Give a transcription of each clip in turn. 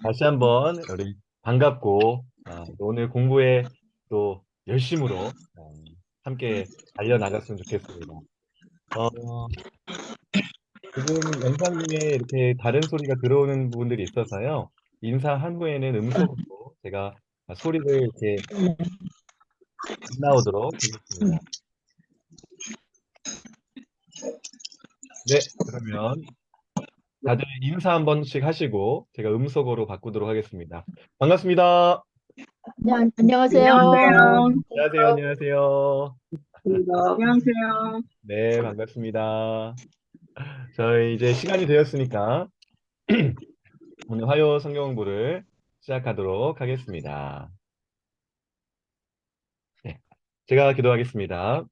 다시 한번 우리 반갑고 오늘 공부에 또 열심으로 함께 달려나갔으면 좋겠습니다. 어, 지금 영상 중에 이렇게 다른 소리가 들어오는 부분들이 있어서요. 인사한 후에는 음성으로 제가 소리를 이렇게 안 나오도록 하겠습니다. 네, 그러면 다들 인사 한 번씩 하시고 제가 음성으로 바꾸도록 하겠습니다. 반갑습니다. 안녕하세요. 안녕하세요. 안녕하세요. 안녕하세요. 안녕하세요. 네, 반갑습니다. 저희 이제 시간이 되었으니까 오늘 화요 성경 공부를 시작하도록 하겠습니다. 네, 제가 기도하겠습니다.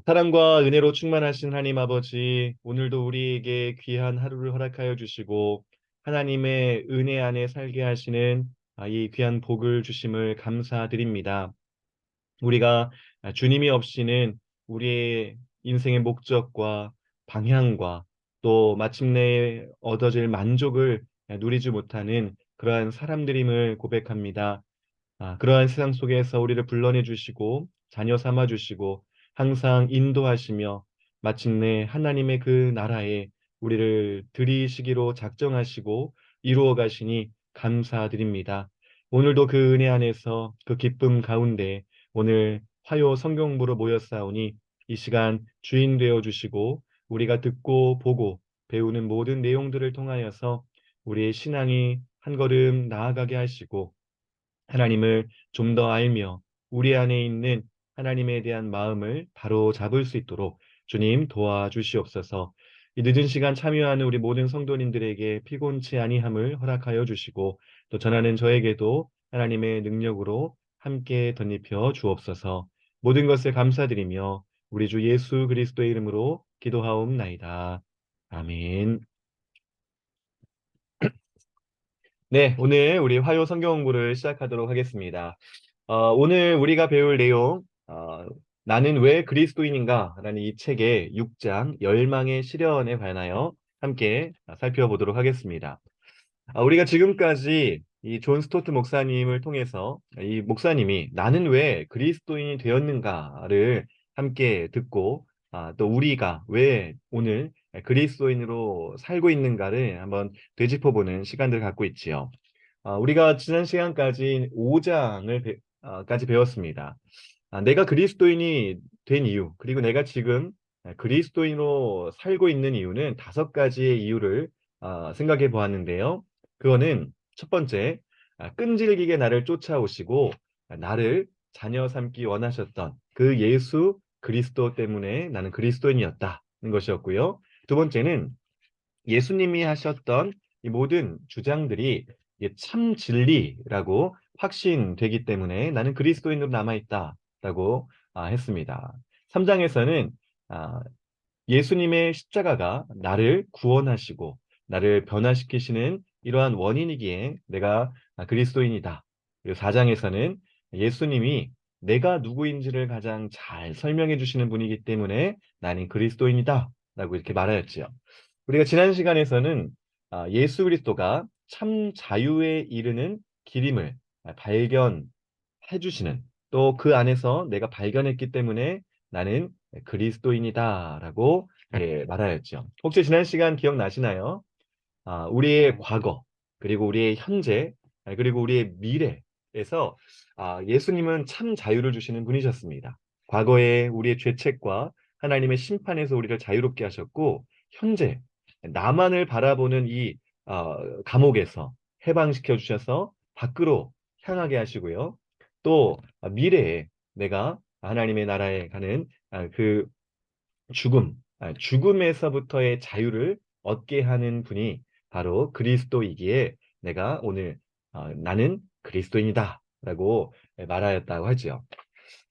사랑과 은혜로 충만하신 하나님 아버지, 오늘도 우리에게 귀한 하루를 허락하여 주시고 하나님의 은혜 안에 살게 하시는 이 귀한 복을 주심을 감사드립니다. 우리가 주님이 없이는 우리의 인생의 목적과 방향과 또 마침내 얻어질 만족을 누리지 못하는 그러한 사람들임을 고백합니다. 그러한 세상 속에서 우리를 불러내 주시고 자녀 삼아 주시고 항상 인도하시며 마침내 하나님의 그 나라에 우리를 들이시기로 작정하시고 이루어 가시니 감사드립니다. 오늘도 그 은혜 안에서 그 기쁨 가운데 오늘 화요 성경부로 모였사오니 이 시간 주인 되어 주시고 우리가 듣고 보고 배우는 모든 내용들을 통하여서 우리의 신앙이 한 걸음 나아가게 하시고 하나님을 좀 더 알며 우리 안에 있는 하나님에 대한 마음을 바로 잡을 수 있도록 주님 도와주시옵소서. 이 늦은 시간 참여하는 우리 모든 성도님들에게 피곤치 아니함을 허락하여 주시고 또 전하는 저에게도 하나님의 능력으로 함께 덧입혀 주옵소서. 모든 것을 감사드리며 우리 주 예수 그리스도의 이름으로 기도하옵나이다. 아멘. 네, 오늘 우리 화요 성경 공부를 시작하도록 하겠습니다. 오늘 우리가 배울 내용, 나는 왜 그리스도인인가? 라는 이 책의 6장, 열망의 시련에 관하여 함께 살펴보도록 하겠습니다. 우리가 지금까지 이 존 스토트 목사님을 통해서 이 목사님이 나는 왜 그리스도인이 되었는가를 함께 듣고 또 우리가 왜 오늘 그리스도인으로 살고 있는가를 한번 되짚어보는 시간들을 갖고 있지요. 우리가 지난 시간까지 5장을 까지 배웠습니다. 내가 그리스도인이 된 이유, 그리고 내가 지금 그리스도인으로 살고 있는 이유는 5가지의 이유를 생각해 보았는데요. 그거는 첫 번째, 끈질기게 나를 쫓아오시고 나를 자녀 삼기 원하셨던 그 예수 그리스도 때문에 나는 그리스도인이었다는 것이었고요. 두 번째는 예수님이 하셨던 이 모든 주장들이 이게 참 진리라고 확신되기 때문에 나는 그리스도인으로 남아있다라고 했습니다. 3장에서는 예수님의 십자가가 나를 구원하시고 나를 변화시키시는 이러한 원인이기에 내가 그리스도인이다. 그리고 4장에서는 예수님이 내가 누구인지를 가장 잘 설명해 주시는 분이기 때문에 나는 그리스도인이다. 라고 이렇게 말하였지요. 우리가 지난 시간에서는 예수 그리스도가 참 자유에 이르는 길임을 발견해 주시는 또 그 안에서 내가 발견했기 때문에 나는 그리스도인이다라고 말하였죠. 혹시 지난 시간 기억나시나요? 우리의 과거, 그리고 우리의 현재, 그리고 우리의 미래에서 예수님은 참 자유를 주시는 분이셨습니다. 과거에 우리의 죄책과 하나님의 심판에서 우리를 자유롭게 하셨고, 현재 나만을 바라보는 이 감옥에서 해방시켜 주셔서 밖으로 향하게 하시고요. 또 미래에 내가 하나님의 나라에 가는 그 죽음에서부터의 자유를 얻게 하는 분이 바로 그리스도이기에 내가 오늘 나는 그리스도인이다 라고 말하였다고 하지요.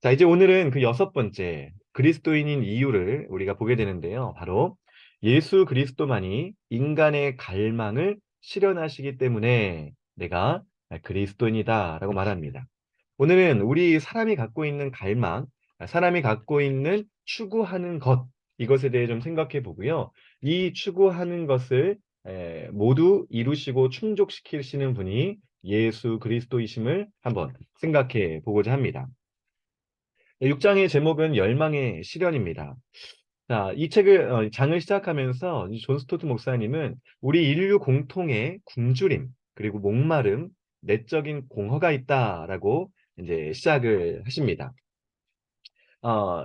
자, 이제 오늘은 그 6번째 그리스도인인 이유를 우리가 보게 되는데요. 바로 예수 그리스도만이 인간의 갈망을 실현하시기 때문에 내가 그리스도인이다 라고 말합니다. 오늘은 우리 사람이 갖고 있는 갈망, 사람이 갖고 있는 추구하는 것, 이것에 대해 좀 생각해 보고요. 이 추구하는 것을 모두 이루시고 충족시키시는 분이 예수 그리스도이심을 한번 생각해 보고자 합니다. 6장의 제목은 열망의 시련입니다. 자, 이 책을 장을 시작하면서 이존 스토트 목사님은 우리 인류 공통의 굶주림 그리고 목마름, 내적인 공허가 있다라고 이제 시작을 하십니다. 어,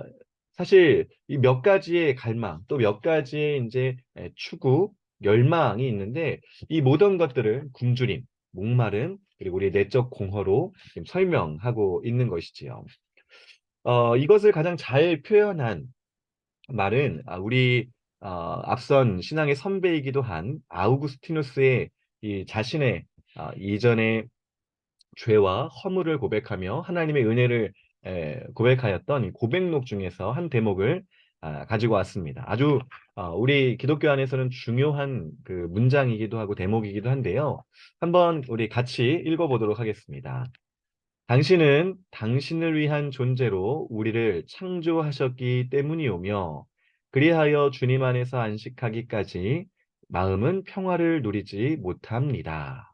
사실 이 몇 가지의 갈망, 또 몇 가지의 이제 추구, 열망이 있는데 이 모든 것들을 굶주림, 목마름, 그리고 우리 내적 공허로 지금 설명하고 있는 것이지요. 이것을 가장 잘 표현한 말은 우리 앞선 신앙의 선배이기도 한 아우구스티누스의 이 자신의 이전의 죄와 허물을 고백하며 하나님의 은혜를 고백하였던 이 고백록 중에서 한 대목을 가지고 왔습니다. 아주 우리 기독교 안에서는 중요한 그 문장이기도 하고 대목이기도 한데요. 한번 우리 같이 읽어보도록 하겠습니다. 당신은 당신을 위한 존재로 우리를 창조하셨기 때문이오며 그리하여 주님 안에서 안식하기까지 마음은 평화를 누리지 못합니다.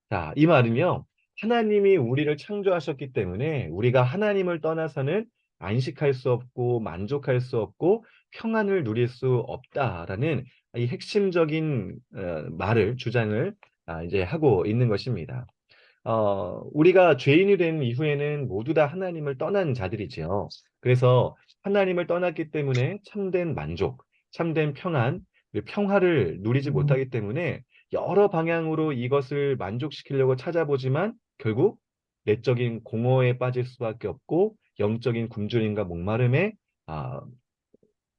자, 이 말은요. 하나님이 우리를 창조하셨기 때문에 우리가 하나님을 떠나서는 안식할 수 없고 만족할 수 없고 평안을 누릴 수 없다라는 이 핵심적인 말을 주장을 이제 하고 있는 것입니다. 우리가 죄인이 된 이후에는 모두 다 하나님을 떠난 자들이지요. 그래서 하나님을 떠났기 때문에 참된 만족, 참된 평안, 그리고 평화를 누리지 못하기 때문에 여러 방향으로 이것을 만족시키려고 찾아보지만 결국 내적인 공허에 빠질 수밖에 없고 영적인 굶주림과 목마름에 아,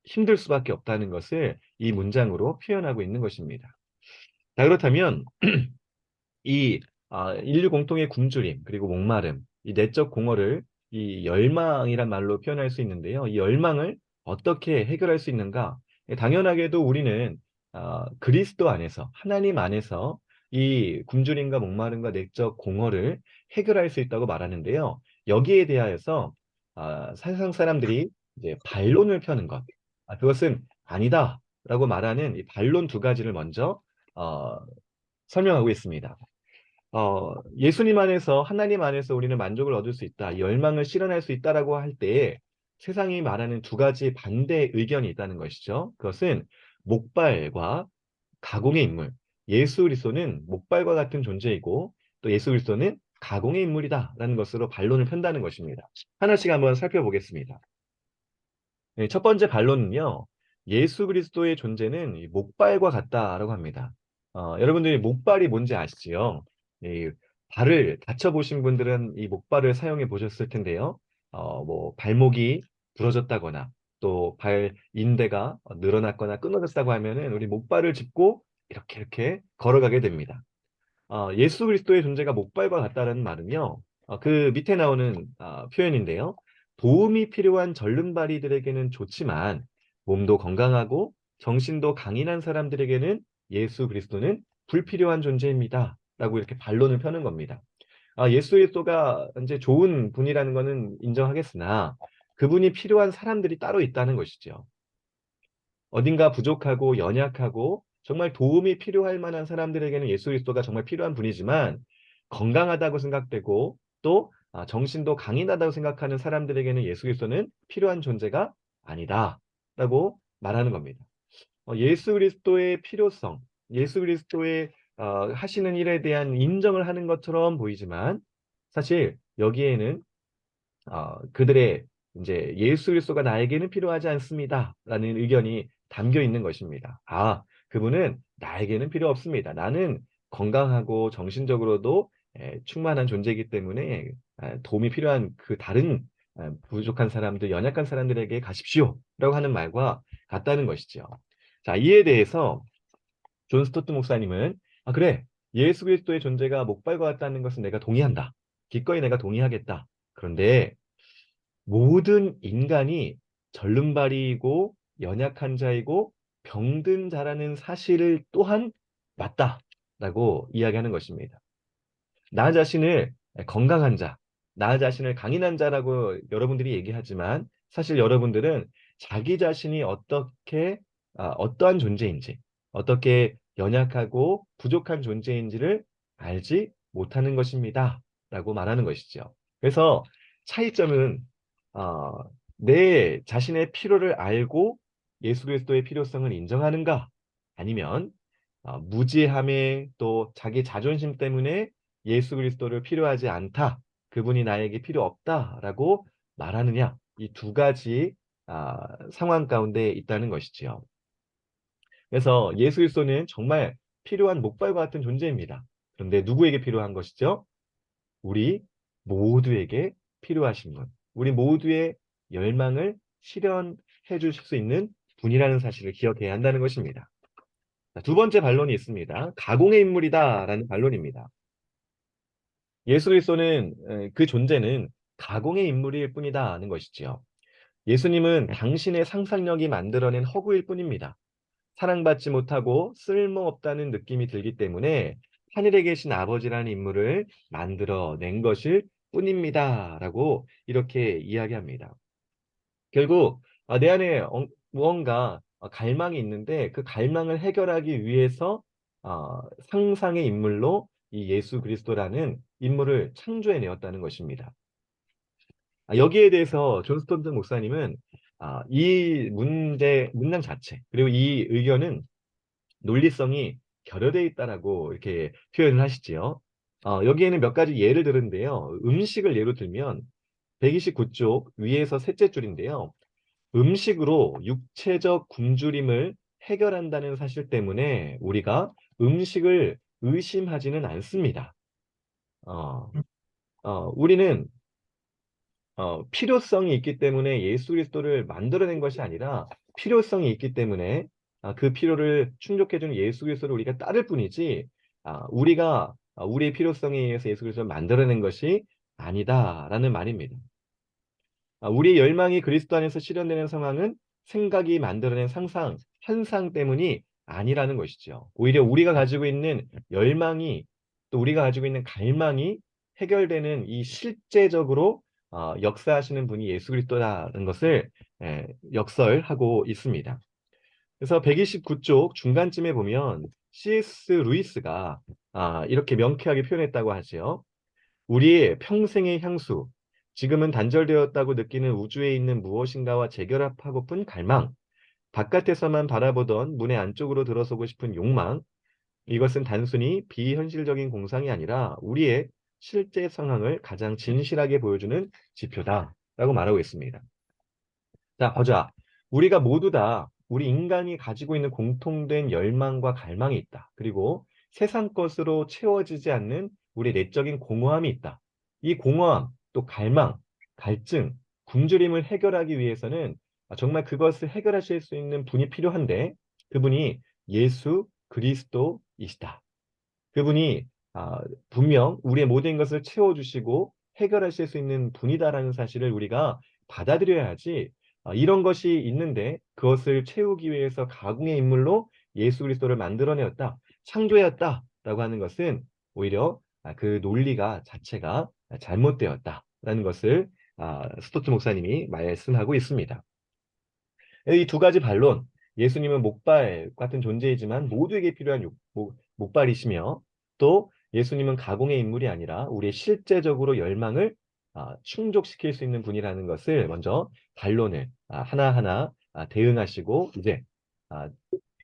힘들 수밖에 없다는 것을 이 문장으로 표현하고 있는 것입니다. 자, 그렇다면 이 인류 공통의 굶주림 그리고 목마름, 이 내적 공허를 이 열망이란 말로 표현할 수 있는데요. 이 열망을 어떻게 해결할 수 있는가? 당연하게도 우리는 그리스도 안에서 하나님 안에서 이 굶주림과 목마름과 내적 공허를 해결할 수 있다고 말하는데요. 여기에 대하여서 세상 사람들이 이제 반론을 펴는 것, 그것은 아니다라고 말하는 이 반론 두 가지를 먼저 어, 설명하고 있습니다. 예수님 안에서 하나님 안에서 우리는 만족을 얻을 수 있다. 열망을 실현할 수 있다라고 할 때에 세상이 말하는 두 가지 반대 의견이 있다는 것이죠. 그것은 목발과 가공의 인물. 예수 그리스도는 목발과 같은 존재이고 또 예수 그리스도는 가공의 인물이다라는 것으로 반론을 편다는 것입니다. 하나씩 한번 살펴보겠습니다. 네, 첫 번째 반론은요. 예수 그리스도의 존재는 이 목발과 같다라고 합니다. 여러분들이 목발이 뭔지 아시지요? 이 발을 다쳐보신 분들은 이 목발을 사용해 보셨을 텐데요. 뭐 발목이 부러졌다거나 또 발 인대가 늘어났거나 끊어졌다고 하면은 우리 목발을 짚고 이렇게 걸어가게 됩니다. 예수 그리스도의 존재가 목발과 같다는 말은요. 그 밑에 나오는 표현인데요. 도움이 필요한 절름발이들에게는 좋지만 몸도 건강하고 정신도 강인한 사람들에게는 예수 그리스도는 불필요한 존재입니다. 라고 이렇게 반론을 펴는 겁니다. 예수 그리스도가 이제 좋은 분이라는 것은 인정하겠으나 그분이 필요한 사람들이 따로 있다는 것이죠. 어딘가 부족하고 연약하고 정말 도움이 필요할 만한 사람들에게는 예수 그리스도가 정말 필요한 분이지만 건강하다고 생각되고 또 정신도 강인하다고 생각하는 사람들에게는 예수 그리스도는 필요한 존재가 아니다라고 말하는 겁니다. 예수 그리스도의 필요성, 예수 그리스도의 하시는 일에 대한 인정을 하는 것처럼 보이지만 사실 여기에는 그들의 이제 예수 그리스도가 나에게는 필요하지 않습니다라는 의견이 담겨 있는 것입니다. 그분은 나에게는 필요 없습니다. 나는 건강하고 정신적으로도 충만한 존재이기 때문에 도움이 필요한 그 다른 부족한 사람들, 연약한 사람들에게 가십시오라고 하는 말과 같다는 것이죠. 자, 이에 대해서 존 스토트 목사님은 그래, 예수 그리스도의 존재가 목발과 같다는 것은 내가 동의한다. 기꺼이 내가 동의하겠다. 그런데 모든 인간이 절름발이이고 연약한 자이고 병든 자라는 사실을 또한 맞다라고 이야기하는 것입니다. 나 자신을 건강한 자, 나 자신을 강인한 자라고 여러분들이 얘기하지만 사실 여러분들은 자기 자신이 어떠한 존재인지, 어떻게 연약하고 부족한 존재인지를 알지 못하는 것입니다. 라고 말하는 것이죠. 그래서 차이점은 어, 내 자신의 필요를 알고 예수 그리스도의 필요성을 인정하는가? 아니면 무지함에 또 자기 자존심 때문에 예수 그리스도를 필요하지 않다. 그분이 나에게 필요 없다라고 말하느냐. 이 두 가지 상황 가운데 있다는 것이지요. 그래서 예수 그리스도는 정말 필요한 목발과 같은 존재입니다. 그런데 누구에게 필요한 것이죠? 우리 모두에게 필요하신 분. 우리 모두의 열망을 실현해 주실 수 있는 분이라는 사실을 기억해야 한다는 것입니다. 자, 두 번째 반론이 있습니다. 가공의 인물이다라는 반론입니다. 예수 그리스도는 그 존재는 가공의 인물일 뿐이다는 것이지요. 예수님은 당신의 상상력이 만들어낸 허구일 뿐입니다. 사랑받지 못하고 쓸모없다는 느낌이 들기 때문에 하늘에 계신 아버지라는 인물을 만들어낸 것일 뿐입니다. 라고 이렇게 이야기합니다. 결국 내 안에 무언가 갈망이 있는데 그 갈망을 해결하기 위해서 상상의 인물로 이 예수 그리스도라는 인물을 창조해내었다는 것입니다. 여기에 대해서 존 스톤튼 목사님은 이 문장 자체 그리고 이 의견은 논리성이 결여되어 있다라고 이렇게 표현을 하시지요. 여기에는 몇 가지 예를 들은데요. 음식을 예로 들면 129쪽 위에서 셋째 줄인데요. 음식으로 육체적 굶주림을 해결한다는 사실 때문에 우리가 음식을 의심하지는 않습니다. 어, 우리는 필요성이 있기 때문에 예수 그리스도를 만들어낸 것이 아니라 필요성이 있기 때문에 그 필요를 충족해주는 예수 그리스도를 우리가 따를 뿐이지 우리가 우리의 필요성에 의해서 예수 그리스도를 만들어낸 것이 아니다라는 말입니다. 우리의 열망이 그리스도 안에서 실현되는 상황은 생각이 만들어낸 상상, 환상 때문이 아니라는 것이죠. 오히려 우리가 가지고 있는 열망이 또 우리가 가지고 있는 갈망이 해결되는 이 실제적으로 역사하시는 분이 예수 그리스도라는 것을 역설하고 있습니다. 그래서 129쪽 중간쯤에 보면 C.S. 루이스가 이렇게 명쾌하게 표현했다고 하죠. 우리의 평생의 향수, 지금은 단절되었다고 느끼는 우주에 있는 무엇인가와 재결합하고픈 갈망, 바깥에서만 바라보던 문의 안쪽으로 들어서고 싶은 욕망, 이것은 단순히 비현실적인 공상이 아니라 우리의 실제 상황을 가장 진실하게 보여주는 지표다라고 말하고 있습니다. 자, 보자. 우리가 모두 다 우리 인간이 가지고 있는 공통된 열망과 갈망이 있다. 그리고 세상 것으로 채워지지 않는 우리 내적인 공허함이 있다. 이 공허함, 또 갈망, 갈증, 굶주림을 해결하기 위해서는 정말 그것을 해결하실 수 있는 분이 필요한데 그분이 예수 그리스도이시다. 그분이 분명 우리의 모든 것을 채워주시고 해결하실 수 있는 분이다라는 사실을 우리가 받아들여야지 이런 것이 있는데 그것을 채우기 위해서 가공의 인물로 예수 그리스도를 만들어내었다, 창조했다라고 하는 것은 오히려 그 논리가 자체가 잘못되었다라는 것을 스토트 목사님이 말씀하고 있습니다. 이 두 가지 반론, 예수님은 목발 같은 존재이지만 모두에게 필요한 목발이시며 또 예수님은 가공의 인물이 아니라 우리의 실제적으로 열망을 충족시킬 수 있는 분이라는 것을 먼저 반론을 하나하나 대응하시고 이제 아,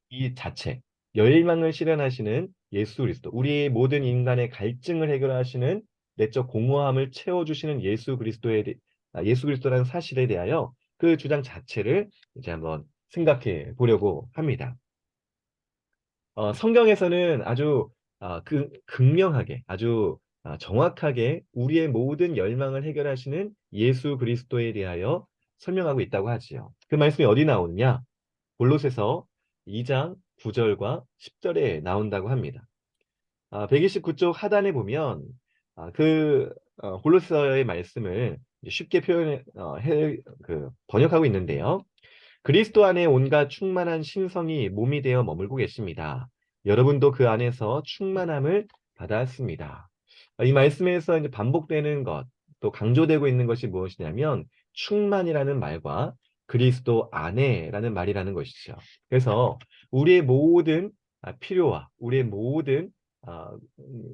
이 자체 열망을 실현하시는 예수 그리스도, 우리 모든 인간의 갈증을 해결하시는 내적 공허함을 채워주시는 예수 그리스도라는 사실에 대하여 그 주장 자체를 이제 한번 생각해 보려고 합니다. 성경에서는 아주 극명하게, 아주 정확하게 우리의 모든 열망을 해결하시는 예수 그리스도에 대하여 설명하고 있다고 하지요. 그 말씀이 어디 나오느냐? 골로새서 2장 9절과 10절에 나온다고 합니다. 129쪽 하단에 보면 골로새서의 말씀을 쉽게 번역하고 있는데요. 그리스도 안에 온갖 충만한 신성이 몸이 되어 머물고 계십니다. 여러분도 그 안에서 충만함을 받았습니다. 이 말씀에서 이제 반복되는 것, 또 강조되고 있는 것이 무엇이냐면 충만이라는 말과 그리스도 안에라는 말이라는 것이죠. 그래서 우리의 모든 필요와 우리의 모든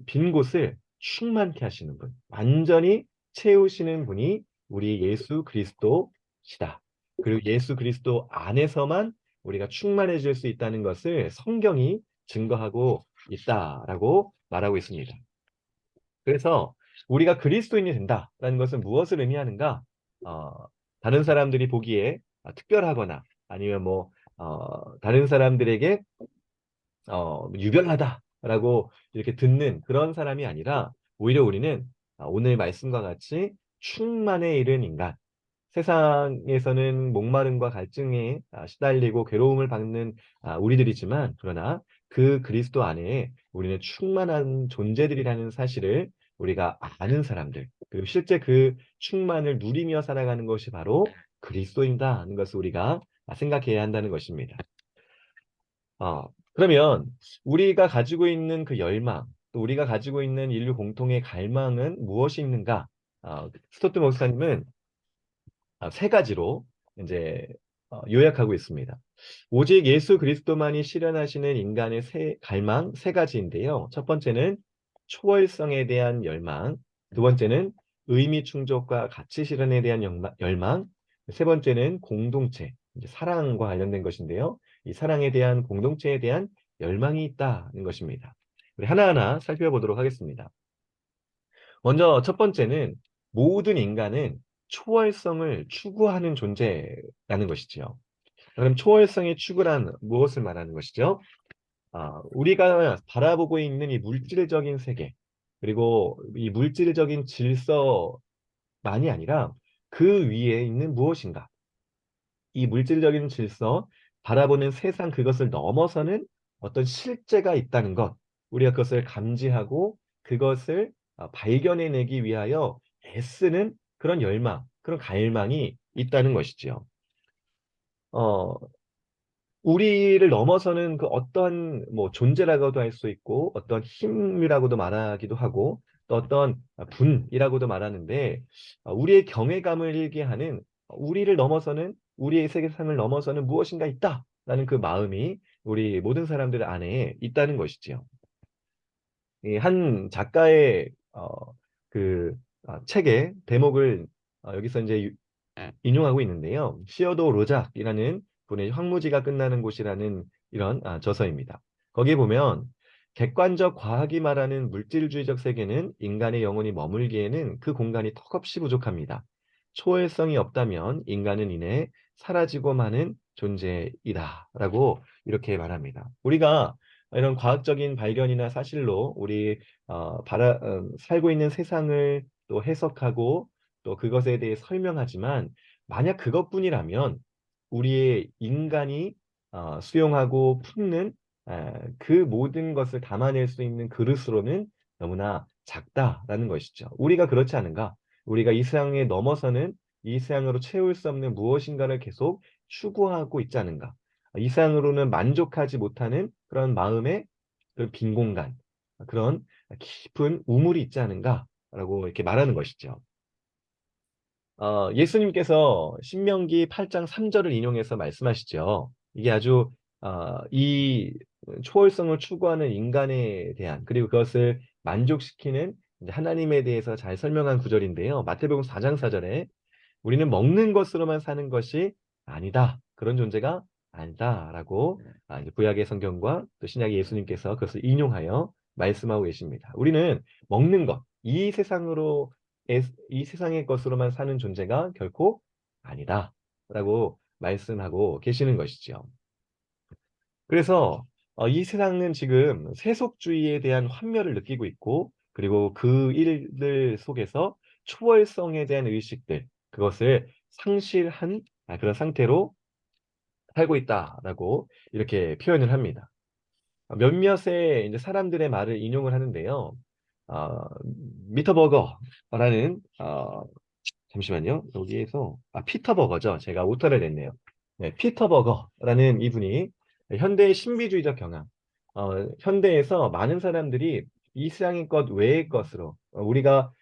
빈 곳을 충만케 하시는 분, 완전히 채우시는 분이 우리 예수 그리스도시다. 그리고 예수 그리스도 안에서만 우리가 충만해질 수 있다는 것을 성경이 증거하고 있다라고 말하고 있습니다. 그래서 우리가 그리스도인이 된다라는 것은 무엇을 의미하는가? 어, 다른 사람들이 보기에 특별하거나 아니면 다른 사람들에게 유별나다라고 이렇게 듣는 그런 사람이 아니라 오히려 우리는 오늘 말씀과 같이 충만에 이른 인간, 세상에서는 목마름과 갈증에 시달리고 괴로움을 받는 우리들이지만 그러나 그 그리스도 안에 우리는 충만한 존재들이라는 사실을 우리가 아는 사람들, 그리고 실제 그 충만을 누리며 살아가는 것이 바로 그리스도인다 하는 것을 우리가 생각해야 한다는 것입니다. 그러면 우리가 가지고 있는 그 열망, 또 우리가 가지고 있는 인류 공통의 갈망은 무엇이 있는가? 스토트 목사님은 세 가지로 이제 요약하고 있습니다. 오직 예수 그리스도만이 실현하시는 인간의 갈망 세 가지인데요. 첫 번째는 초월성에 대한 열망, 두 번째는 의미 충족과 가치 실현에 대한 열망, 세 번째는 공동체, 이제 사랑과 관련된 것인데요. 이 사랑에 대한 공동체에 대한 열망이 있다는 것입니다. 우리 하나하나 살펴보도록 하겠습니다. 먼저 첫 번째는 모든 인간은 초월성을 추구하는 존재라는 것이지요. 그럼 초월성의 추구란 무엇을 말하는 것이죠? 우리가 바라보고 있는 이 물질적인 세계, 그리고 이 물질적인 질서만이 아니라 그 위에 있는 무엇인가? 이 물질적인 질서, 바라보는 세상 그것을 넘어서는 어떤 실제가 있다는 것, 우리가 그것을 감지하고 그것을 발견해내기 위하여 애쓰는 그런 열망, 그런 갈망이 있다는 것이지요. 어, 우리를 넘어서는 그 어떤 존재라고도 할 수 있고 어떤 힘이라고도 말하기도 하고 또 어떤 분이라고도 말하는데 우리의 경외감을 일게 하는 우리를 넘어서는 우리의 세계상을 넘어서는 무엇인가 있다라는 그 마음이 우리 모든 사람들 안에 있다는 것이지요. 이 한 작가의 그 책의 대목을 여기서 이제 인용하고 있는데요. 시어도 로작이라는 분의 황무지가 끝나는 곳이라는 이런 저서입니다. 거기에 보면 객관적 과학이 말하는 물질주의적 세계는 인간의 영혼이 머물기에는 그 공간이 턱없이 부족합니다. 초월성이 없다면 인간은 이내 사라지고 마는 존재이다라고 이렇게 말합니다. 우리가 이런 과학적인 발견이나 사실로 우리 살고 있는 세상을 또 해석하고 또 그것에 대해 설명하지만 만약 그것뿐이라면 우리의 인간이 수용하고 품는 그 모든 것을 담아낼 수 있는 그릇으로는 너무나 작다라는 것이죠. 우리가 그렇지 않은가? 우리가 이 세상에 넘어서는 이 세상으로 채울 수 없는 무엇인가를 계속 추구하고 있지 않은가? 이 세상으로는 만족하지 못하는 그런 마음의 그런 빈 공간, 그런 깊은 우물이 있지 않은가라고 이렇게 말하는 것이죠. 예수님께서 신명기 8장 3절을 인용해서 말씀하시죠. 이게 아주 이 초월성을 추구하는 인간에 대한 그리고 그것을 만족시키는 이제 하나님에 대해서 잘 설명한 구절인데요. 마태복음 4장 4절에 우리는 먹는 것으로만 사는 것이 아니다. 그런 존재가 아니다라고 이제 구약의 성경과 또 신약의 예수님께서 그것을 인용하여 말씀하고 계십니다. 우리는 먹는 것, 이 세상의 것으로만 사는 존재가 결코 아니다라고 말씀하고 계시는 것이죠. 그래서 이 세상은 지금 세속주의에 대한 환멸을 느끼고 있고 그리고 그 일들 속에서 초월성에 대한 의식들 그것을 상실한 그런 상태로 살고 있다라고 이렇게 표현을 합니다. 몇몇의 이제 사람들의 말을 인용을 하는데요. 어, 미터버거라는 잠시만요. 여기에서 피터 버거죠. 제가 오타를 냈네요. 네, 피터 버거라는 이분이 현대의 신비주의적 경향. 현대에서 많은 사람들이 이 세상의 것 외의 것으로 우리가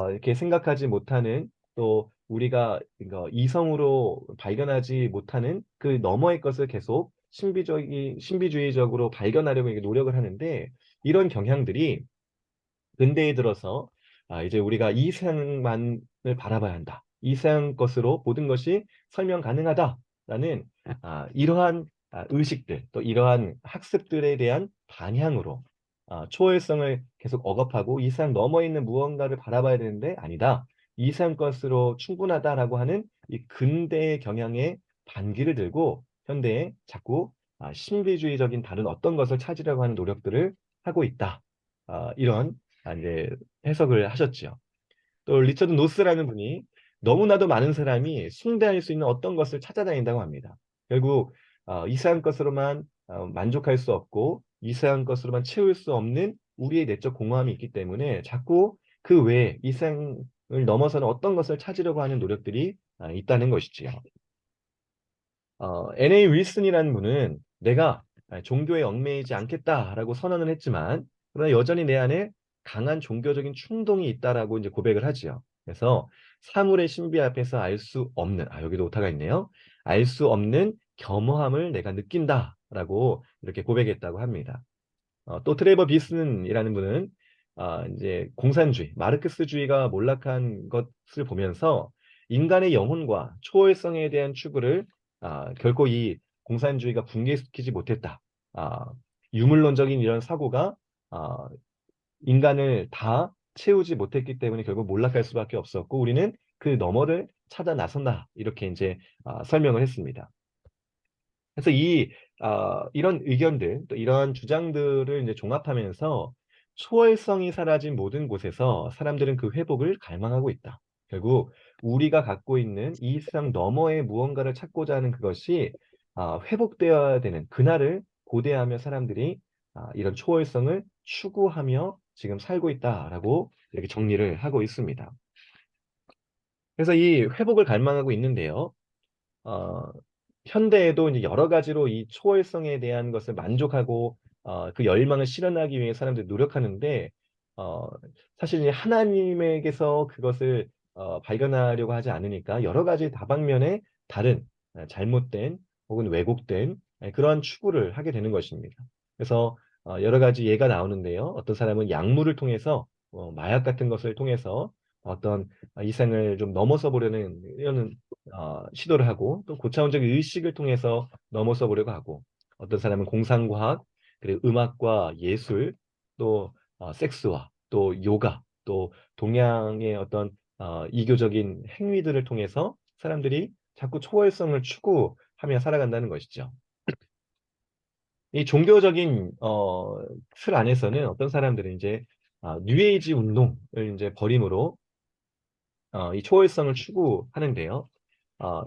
이렇게 생각하지 못하는 또 우리가 이거 이성으로 발견하지 못하는 그 너머의 것을 계속 신비주의적으로 발견하려고 이렇게 노력을 하는데 이런 경향들이 근대에 들어서 이제 우리가 이 세상만을 바라봐야 한다. 이 세상 것으로 모든 것이 설명 가능하다라는 이러한 의식들 또 이러한 학습들에 대한 반향으로 초월성을 계속 억압하고 이 세상 넘어 있는 무언가를 바라봐야 되는데 아니다. 이 세상 것으로 충분하다라고 하는 이 근대의 경향에 반기를 들고 현대에 자꾸 신비주의적인 다른 어떤 것을 찾으려고 하는 노력들을 하고 있다. 이런 이제 해석을 하셨죠. 또 리처드 노스라는 분이 너무나도 많은 사람이 숭배할 수 있는 어떤 것을 찾아다닌다고 합니다. 결국 이상한 것으로만 만족할 수 없고 이상한 것으로만 채울 수 없는 우리의 내적 공허함이 있기 때문에 자꾸 그 외에 이상을 넘어서는 어떤 것을 찾으려고 하는 노력들이 있다는 것이지요. N.A. 윌슨이라는 분은 내가 종교에 얽매이지 않겠다라고 선언을 했지만 그러나 여전히 내 안에 강한 종교적인 충동이 있다라고 이제 고백을 하지요. 그래서 사물의 신비 앞에서 알 수 없는 여기도 오타가 있네요. 알 수 없는 겸허함을 내가 느낀다라고 이렇게 고백했다고 합니다. 또 트레이버 비슨이라는 분은 이제 공산주의, 마르크스주의가 몰락한 것을 보면서 인간의 영혼과 초월성에 대한 추구를 결코 이 공산주의가 붕괴시키지 못했다. 아, 유물론적인 이런 사고가 아, 인간을 다 채우지 못했기 때문에 결국 몰락할 수밖에 없었고 우리는 그 너머를 찾아 나선다. 이렇게 이제 설명을 했습니다. 그래서 이런 의견들, 또 이런 주장들을 이제 종합하면서 초월성이 사라진 모든 곳에서 사람들은 그 회복을 갈망하고 있다. 결국 우리가 갖고 있는 이 세상 너머의 무언가를 찾고자 하는 그것이 회복되어야 되는 그날을 고대하며 사람들이 이런 초월성을 추구하며 지금 살고 있다라고 이렇게 정리를 하고 있습니다. 그래서 이 회복을 갈망하고 있는데요. 어, 현대에도 이제 여러 가지로 이 초월성에 대한 것을 만족하고 그 열망을 실현하기 위해 사람들이 노력하는데 어, 사실 이제 하나님에게서 그것을 발견하려고 하지 않으니까 여러 가지 다방면의 다른 잘못된 혹은 왜곡된 그러한 추구를 하게 되는 것입니다. 그래서 여러 가지 예가 나오는데요. 어떤 사람은 약물을 통해서 마약 같은 것을 통해서 어떤 이생을 좀 넘어서 보려는 이런 시도를 하고 또 고차원적 의식을 통해서 넘어서 보려고 하고 어떤 사람은 공상과학 그리고 음악과 예술 또 섹스와 또 요가 또 동양의 어떤 이교적인 행위들을 통해서 사람들이 자꾸 초월성을 추구하며 살아간다는 것이죠. 이 종교적인 틀 안에서는 어떤 사람들은 이제 뉴에이지 운동을 이제 벌임으로 이 초월성을 추구하는데요.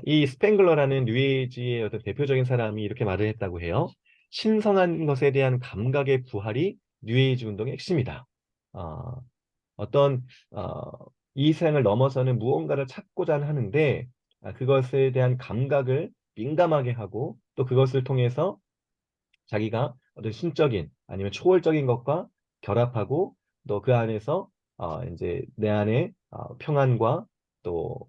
이 스팽글러라는 뉴에이지의 어떤 대표적인 사람이 이렇게 말을 했다고 해요. 신성한 것에 대한 감각의 부활이 뉴에이지 운동의 핵심이다. 어, 어떤 어, 이 세상을 넘어서는 무언가를 찾고자 하는데 그것에 대한 감각을 민감하게 하고 또 그것을 통해서 자기가 어떤 신적인 아니면 초월적인 것과 결합하고 또 그 안에서 이제 내 안에 평안과 또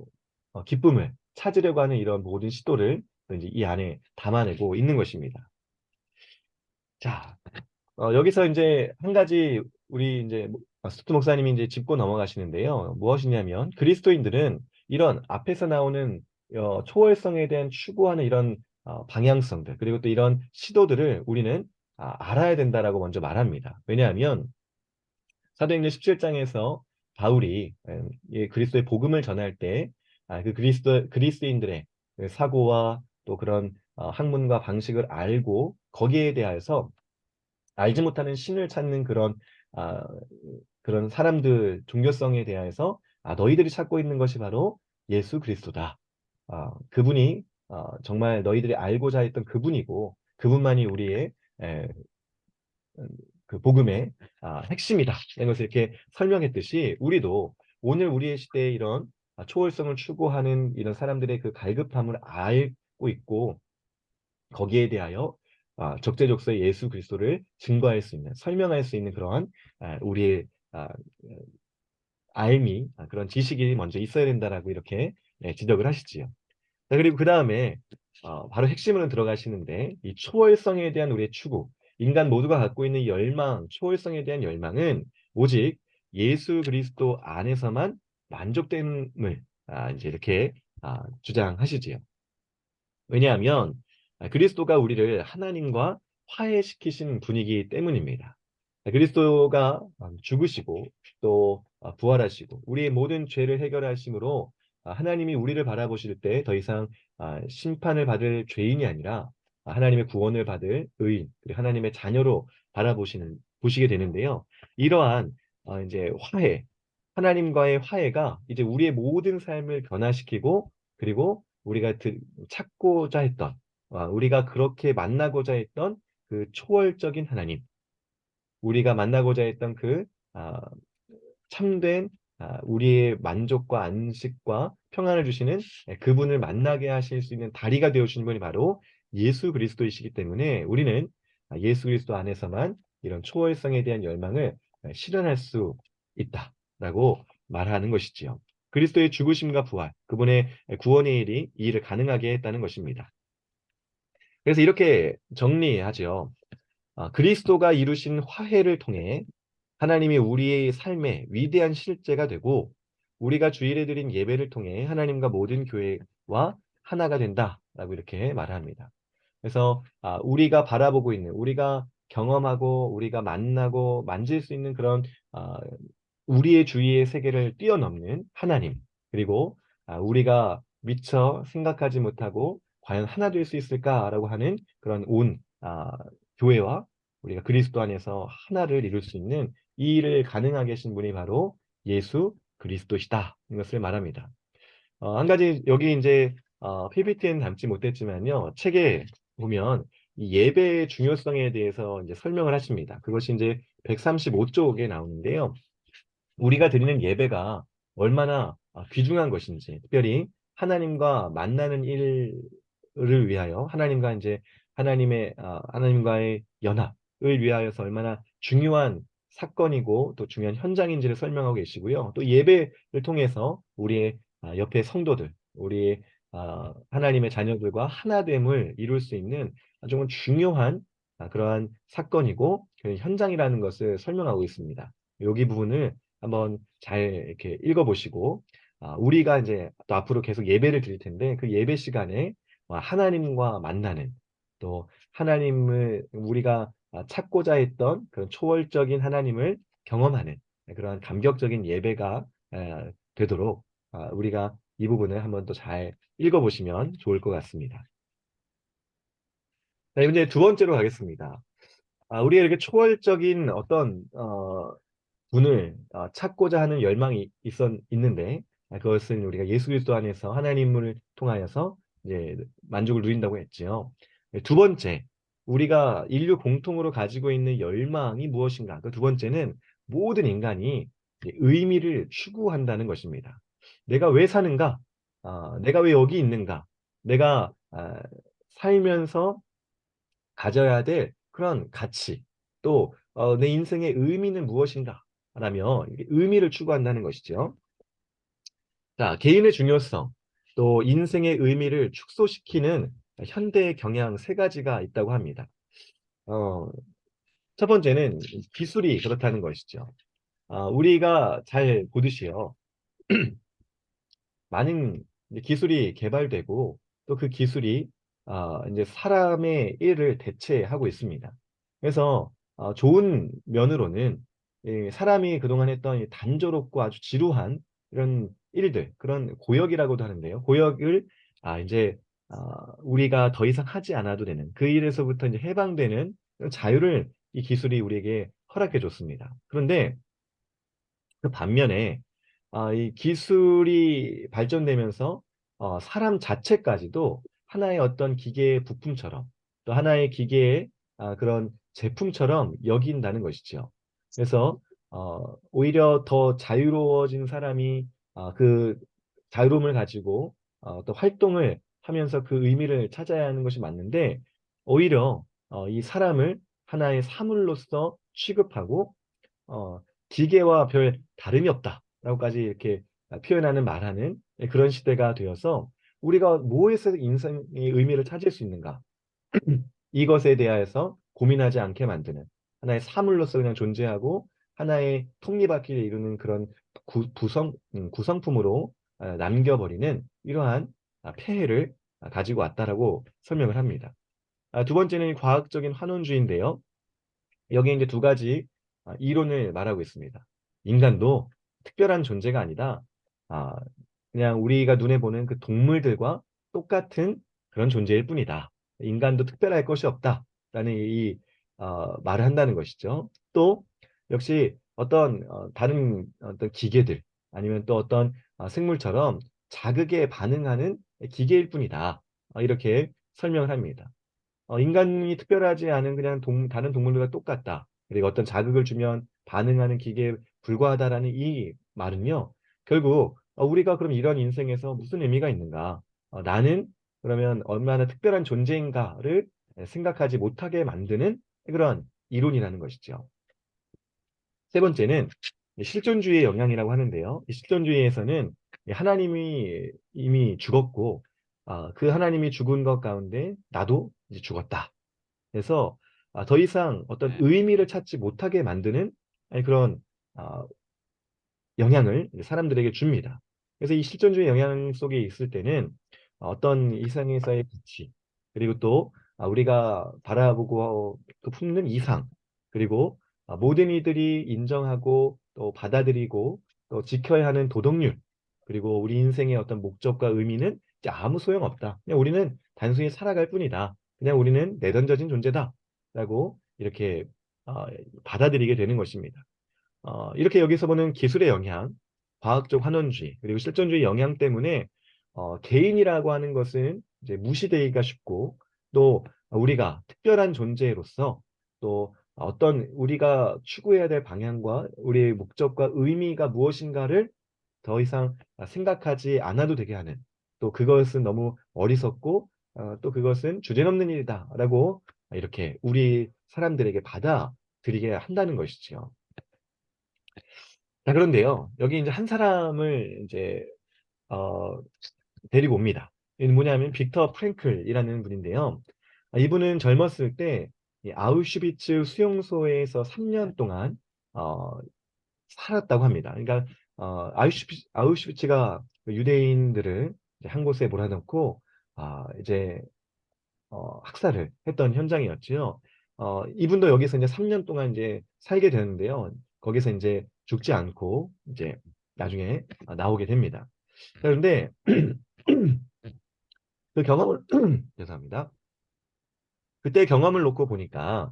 기쁨을 찾으려고 하는 이런 모든 시도를 또 이제 이 안에 담아내고 있는 것입니다. 자, 여기서 이제 한 가지 우리 이제 스투 목사님이 이제 짚고 넘어가시는데요. 무엇이냐면 그리스도인들은 이런 앞에서 나오는 초월성에 대한 추구하는 이런 방향성들 그리고 또 이런 시도들을 우리는 알아야 된다라고 먼저 말합니다. 왜냐하면 사도행전 17장에서 바울이 그리스도의 복음을 전할 때 그 그리스도인들의 그 사고와 또 그런 학문과 방식을 알고 거기에 대해서 알지 못하는 신을 찾는 아, 그런 사람들 종교성에 대해서 너희들이 찾고 있는 것이 바로 예수 그리스도다. 그분이 정말 너희들이 알고자 했던 그분이고 그분만이 우리의 에, 그 복음의 핵심이다. 이런 것을 이렇게 설명했듯이 우리도 오늘 우리의 시대에 이런 초월성을 추구하는 이런 사람들의 그 갈급함을 알고 있고 거기에 대하여 적재적소에 예수 그리스도를 증거할 수 있는 설명할 수 있는 그러한 우리의 알미, 그런 지식이 먼저 있어야 된다라고 이렇게 지적을 하시지요. 자, 그리고 그 다음에 바로 핵심으로 들어가시는데 이 초월성에 대한 우리의 추구, 인간 모두가 갖고 있는 열망, 초월성에 대한 열망은 오직 예수 그리스도 안에서만 만족됨을 이제 이렇게 주장하시지요. 왜냐하면 그리스도가 우리를 하나님과 화해시키신 분이기 때문입니다. 그리스도가 죽으시고 또 부활하시고 우리의 모든 죄를 해결하심으로 하나님이 우리를 바라보실 때 더 이상 심판을 받을 죄인이 아니라 하나님의 구원을 받을 의인, 그리고 하나님의 자녀로 보시게 되는데요. 이러한 이제 화해, 하나님과의 화해가 이제 우리의 모든 삶을 변화시키고 그리고 우리가 찾고자 했던 우리가 그렇게 만나고자 했던 그 초월적인 하나님, 우리가 만나고자 했던 그 아, 참된 우리의 만족과 안식과 평안을 주시는 그분을 만나게 하실 수 있는 다리가 되어 주신 분이 바로 예수 그리스도이시기 때문에 우리는 예수 그리스도 안에서만 이런 초월성에 대한 열망을 실현할 수 있다라고 말하는 것이지요. 그리스도의 죽으심과 부활, 그분의 구원의 일이 이 일을 가능하게 했다는 것입니다. 그래서 이렇게 정리하죠. 그리스도가 이루신 화해를 통해 하나님이 우리의 삶의 위대한 실제가 되고 우리가 주일에 드린 예배를 통해 하나님과 모든 교회와 하나가 된다라고 이렇게 말합니다. 그래서 우리가 바라보고 있는 우리가 경험하고 우리가 만나고 만질 수 있는 그런 아, 우리의 주위의 세계를 뛰어넘는 하나님 그리고 우리가 미처 생각하지 못하고 과연 하나 될 수 있을까라고 하는 그런 온 교회와 우리가 그리스도 안에서 하나를 이룰 수 있는 이 일을 가능하게 하신 분이 바로 예수 그리스도시다. 이것을 말합니다. 한 가지 여기 이제 PPT는 담지 못했지만요. 책에 보면 이 예배의 중요성에 대해서 이제 설명을 하십니다. 그것이 이제 135쪽에 나오는데요. 우리가 드리는 예배가 얼마나 귀중한 것인지, 특별히 하나님과 만나는 일을 위하여 하나님과 이제 하나님과의 연합을 위하여서 얼마나 중요한 사건이고 또 중요한 현장인지를 설명하고 계시고요. 또 예배를 통해서 우리의 옆에 성도들, 우리의 하나님의 자녀들과 하나됨을 이룰 수 있는 아주 중요한 그러한 사건이고 그 현장이라는 것을 설명하고 있습니다. 여기 부분을 한번 잘 이렇게 읽어보시고 우리가 이제 또 앞으로 계속 예배를 드릴 텐데 그 예배 시간에 하나님과 만나는 또 하나님을 우리가 찾고자 했던 그런 초월적인 하나님을 경험하는 그러한 감격적인 예배가 되도록 우리가 이 부분을 한번 또 잘 읽어보시면 좋을 것 같습니다. 자, 이제 두 번째로 가겠습니다. 우리가 이렇게 초월적인 어떤 분을 찾고자 하는 열망이 있는데 그것은 우리가 예수 그리스도 안에서 하나님을 통하여서 이제 만족을 누린다고 했지요. 두 번째, 우리가 인류 공통으로 가지고 있는 열망이 무엇인가? 그 두 번째는 모든 인간이 이제 의미를 추구한다는 것입니다. 내가 왜 사는가? 내가 왜 여기 있는가? 내가 살면서 가져야 될 그런 가치, 또 내 인생의 의미는 무엇인가? 라면 의미를 추구한다는 것이죠. 자, 개인의 중요성, 또 인생의 의미를 축소시키는 현대 경향 세 가지가 있다고 합니다. 어, 첫 번째는 기술이 그렇다는 것이죠. 우리가 잘 보듯이요. 많은 이제 기술이 개발되고 또 그 기술이 이제 사람의 일을 대체하고 있습니다. 그래서 좋은 면으로는 사람이 그동안 했던 이 단조롭고 아주 지루한 이런 일들, 그런 고역이라고도 하는데요. 고역을 이제 우리가 더 이상 하지 않아도 되는 그 일에서부터 이제 해방되는 그런 자유를 이 기술이 우리에게 허락해 줬습니다. 그런데 그 반면에 이 기술이 발전되면서 사람 자체까지도 하나의 어떤 기계의 부품처럼 또 하나의 기계의 그런 제품처럼 여긴다는 것이죠. 그래서 오히려 더 자유로워진 사람이 그 자유로움을 가지고 또 활동을 하면서 그 의미를 찾아야 하는 것이 맞는데 오히려 이 사람을 하나의 사물로서 취급하고 어, 기계와 별 다름이 없다. 라고까지 이렇게 표현하는 말하는 그런 시대가 되어서 우리가 무엇에서 인생의 의미를 찾을 수 있는가? 이것에 대하여서 고민하지 않게 만드는 하나의 사물로서 그냥 존재하고 하나의 톱니바퀴를 이루는 그런 구성품으로 남겨버리는 이러한 폐해를 가지고 왔다라고 설명을 합니다. 두 번째는 과학적인 환원주의인데요. 여기에 이제 두 가지 이론을 말하고 있습니다. 인간도 특별한 존재가 아니다. 아, 그냥 우리가 눈에 보는 그 동물들과 똑같은 그런 존재일 뿐이다. 인간도 특별할 것이 없다라는 이 말을 한다는 것이죠. 또 역시 어떤 다른 어떤 기계들 아니면 또 어떤 생물처럼 자극에 반응하는 기계일 뿐이다. 이렇게 설명을 합니다. 인간이 특별하지 않은 그냥 다른 동물들과 똑같다. 그리고 어떤 자극을 주면 반응하는 기계에 불과하다라는 이 말은요. 결국 우리가 그럼 이런 인생에서 무슨 의미가 있는가? 나는 그러면 얼마나 특별한 존재인가를 생각하지 못하게 만드는 그런 이론이라는 것이죠. 세 번째는 실존주의의 영향이라고 하는데요. 이 실존주의에서는 하나님이 이미 죽었고 그 하나님이 죽은 것 가운데 나도 이제 죽었다. 그래서 더 이상 어떤 의미를 찾지 못하게 만드는 그런 아, 영향을 사람들에게 줍니다. 그래서 이 실존주의 영향 속에 있을 때는 어떤 이상에서의 가치, 그리고 또 우리가 바라보고 또 품는 이상, 그리고 모든 이들이 인정하고 또 받아들이고 또 지켜야 하는 도덕률, 그리고 우리 인생의 어떤 목적과 의미는 이제 아무 소용없다. 그냥 우리는 단순히 살아갈 뿐이다. 그냥 우리는 내던져진 존재다. 라고 이렇게 어, 받아들이게 되는 것입니다. 이렇게 여기서 보는 기술의 영향, 과학적 환원주의, 그리고 실존주의 영향 때문에 개인이라고 하는 것은 이제 무시되기가 쉽고 또 우리가 특별한 존재로서 또 어떤 우리가 추구해야 될 방향과 우리의 목적과 의미가 무엇인가를 더 이상 생각하지 않아도 되게 하는 또 그것은 너무 어리석고 또 그것은 주제넘는 일이다라고 이렇게 우리 사람들에게 받아들이게 한다는 것이죠. 자, 그런데요. 여기 이제 한 사람을 이제 어, 데리고 옵니다. 이는 뭐냐면 빅터 프랭클이라는 분인데요. 이분은 젊었을 때 이 아우슈비츠 수용소에서 3년 동안 어, 살았다고 합니다. 그러니까 아우슈비츠가 유대인들을 이제 한 곳에 몰아넣고 이제 학살을 했던 현장이었지요. 이분도 여기서 이제 3년 동안 이제 살게 되는데요. 거기서 이제 죽지 않고 이제 나중에 나오게 됩니다. 그런데 그 경험을 죄송합니다. 그때 경험을 놓고 보니까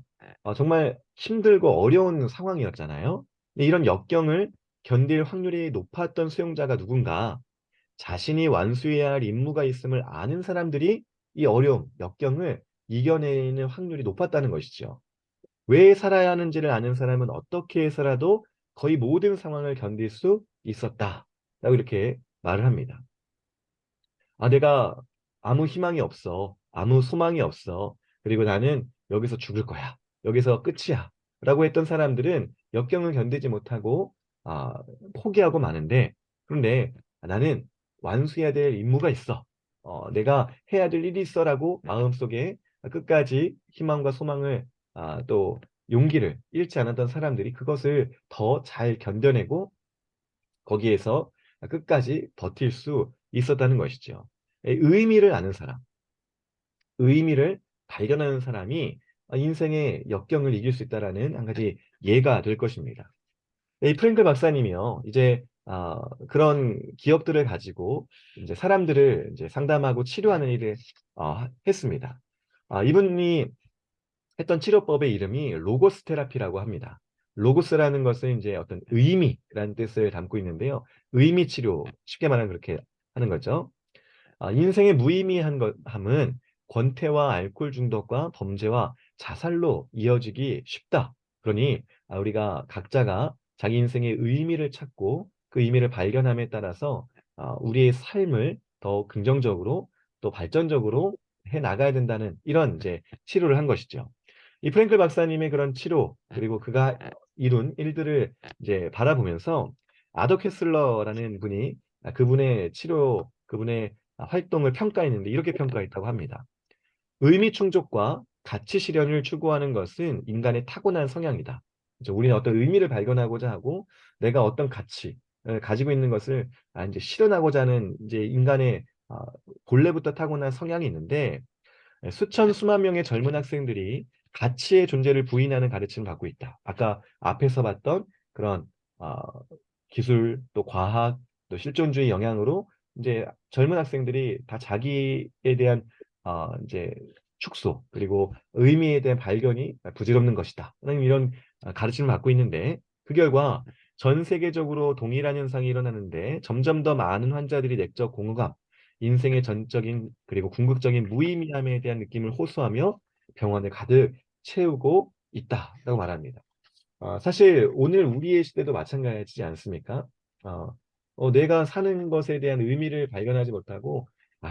정말 힘들고 어려운 상황이었잖아요. 근데 이런 역경을 견딜 확률이 높았던 수용자가 누군가 자신이 완수해야 할 임무가 있음을 아는 사람들이 이 어려움, 역경을 이겨내는 확률이 높았다는 것이죠. 왜 살아야 하는지를 아는 사람은 어떻게 해서라도 거의 모든 상황을 견딜 수 있었다. 라고 이렇게 말을 합니다. 내가 아무 희망이 없어. 아무 소망이 없어. 그리고 나는 여기서 죽을 거야. 여기서 끝이야. 라고 했던 사람들은 역경을 견디지 못하고 아, 포기하고 마는데 그런데 나는 완수해야 될 임무가 있어. 내가 해야 될 일이 있어라고 마음속에 끝까지 희망과 소망을 또 용기를 잃지 않았던 사람들이 그것을 더 잘 견뎌내고 거기에서 끝까지 버틸 수 있었다는 것이죠. 의미를 아는 사람, 의미를 발견하는 사람이 인생의 역경을 이길 수 있다라는 한 가지 예가 될 것입니다. 이 프랭클 박사님이요, 이제 그런 기억들을 가지고 이제 사람들을 이제 상담하고 치료하는 일을 했습니다. 이분이 했던 치료법의 이름이 로고스 테라피라고 합니다. 로고스라는 것은 이제 어떤 의미라는 뜻을 담고 있는데요. 의미 치료, 쉽게 말하면 그렇게 하는 거죠. 인생의 무의미한 함은 권태와 알코올 중독과 범죄와 자살로 이어지기 쉽다. 그러니 우리가 각자가 자기 인생의 의미를 찾고 그 의미를 발견함에 따라서 우리의 삶을 더 긍정적으로 또 발전적으로 해 나가야 된다는 이런 이제 치료를 한 것이죠. 이 프랭클 박사님의 그런 치료 그리고 그가 이룬 일들을 이제 바라보면서 아도 캐슬러라는 분이 그분의 치료, 그분의 활동을 평가했는데 이렇게 평가했다고 합니다. 의미 충족과 가치 실현을 추구하는 것은 인간의 타고난 성향이다. 그죠? 우리는 어떤 의미를 발견하고자 하고 내가 어떤 가치를 가지고 있는 것을 이제 실현하고자 하는 이제 인간의 본래부터 타고난 성향이 있는데 수천 수만 명의 젊은 학생들이 가치의 존재를 부인하는 가르침을 받고 있다. 아까 앞에서 봤던 그런 어, 기술 또 과학 또 실존주의 영향으로 이제 젊은 학생들이 다 자기에 대한 이제 축소 그리고 의미에 대한 발견이 부질없는 것이다. 라는 이런 가르침을 받고 있는데 그 결과 전 세계적으로 동일한 현상이 일어나는데 점점 더 많은 환자들이 내적 공허감, 인생의 전적인 그리고 궁극적인 무의미함에 대한 느낌을 호소하며 병원을 가득 채우고 있다라고 말합니다. 사실 오늘 우리의 시대도 마찬가지지 않습니까? 어, 내가 사는 것에 대한 의미를 발견하지 못하고,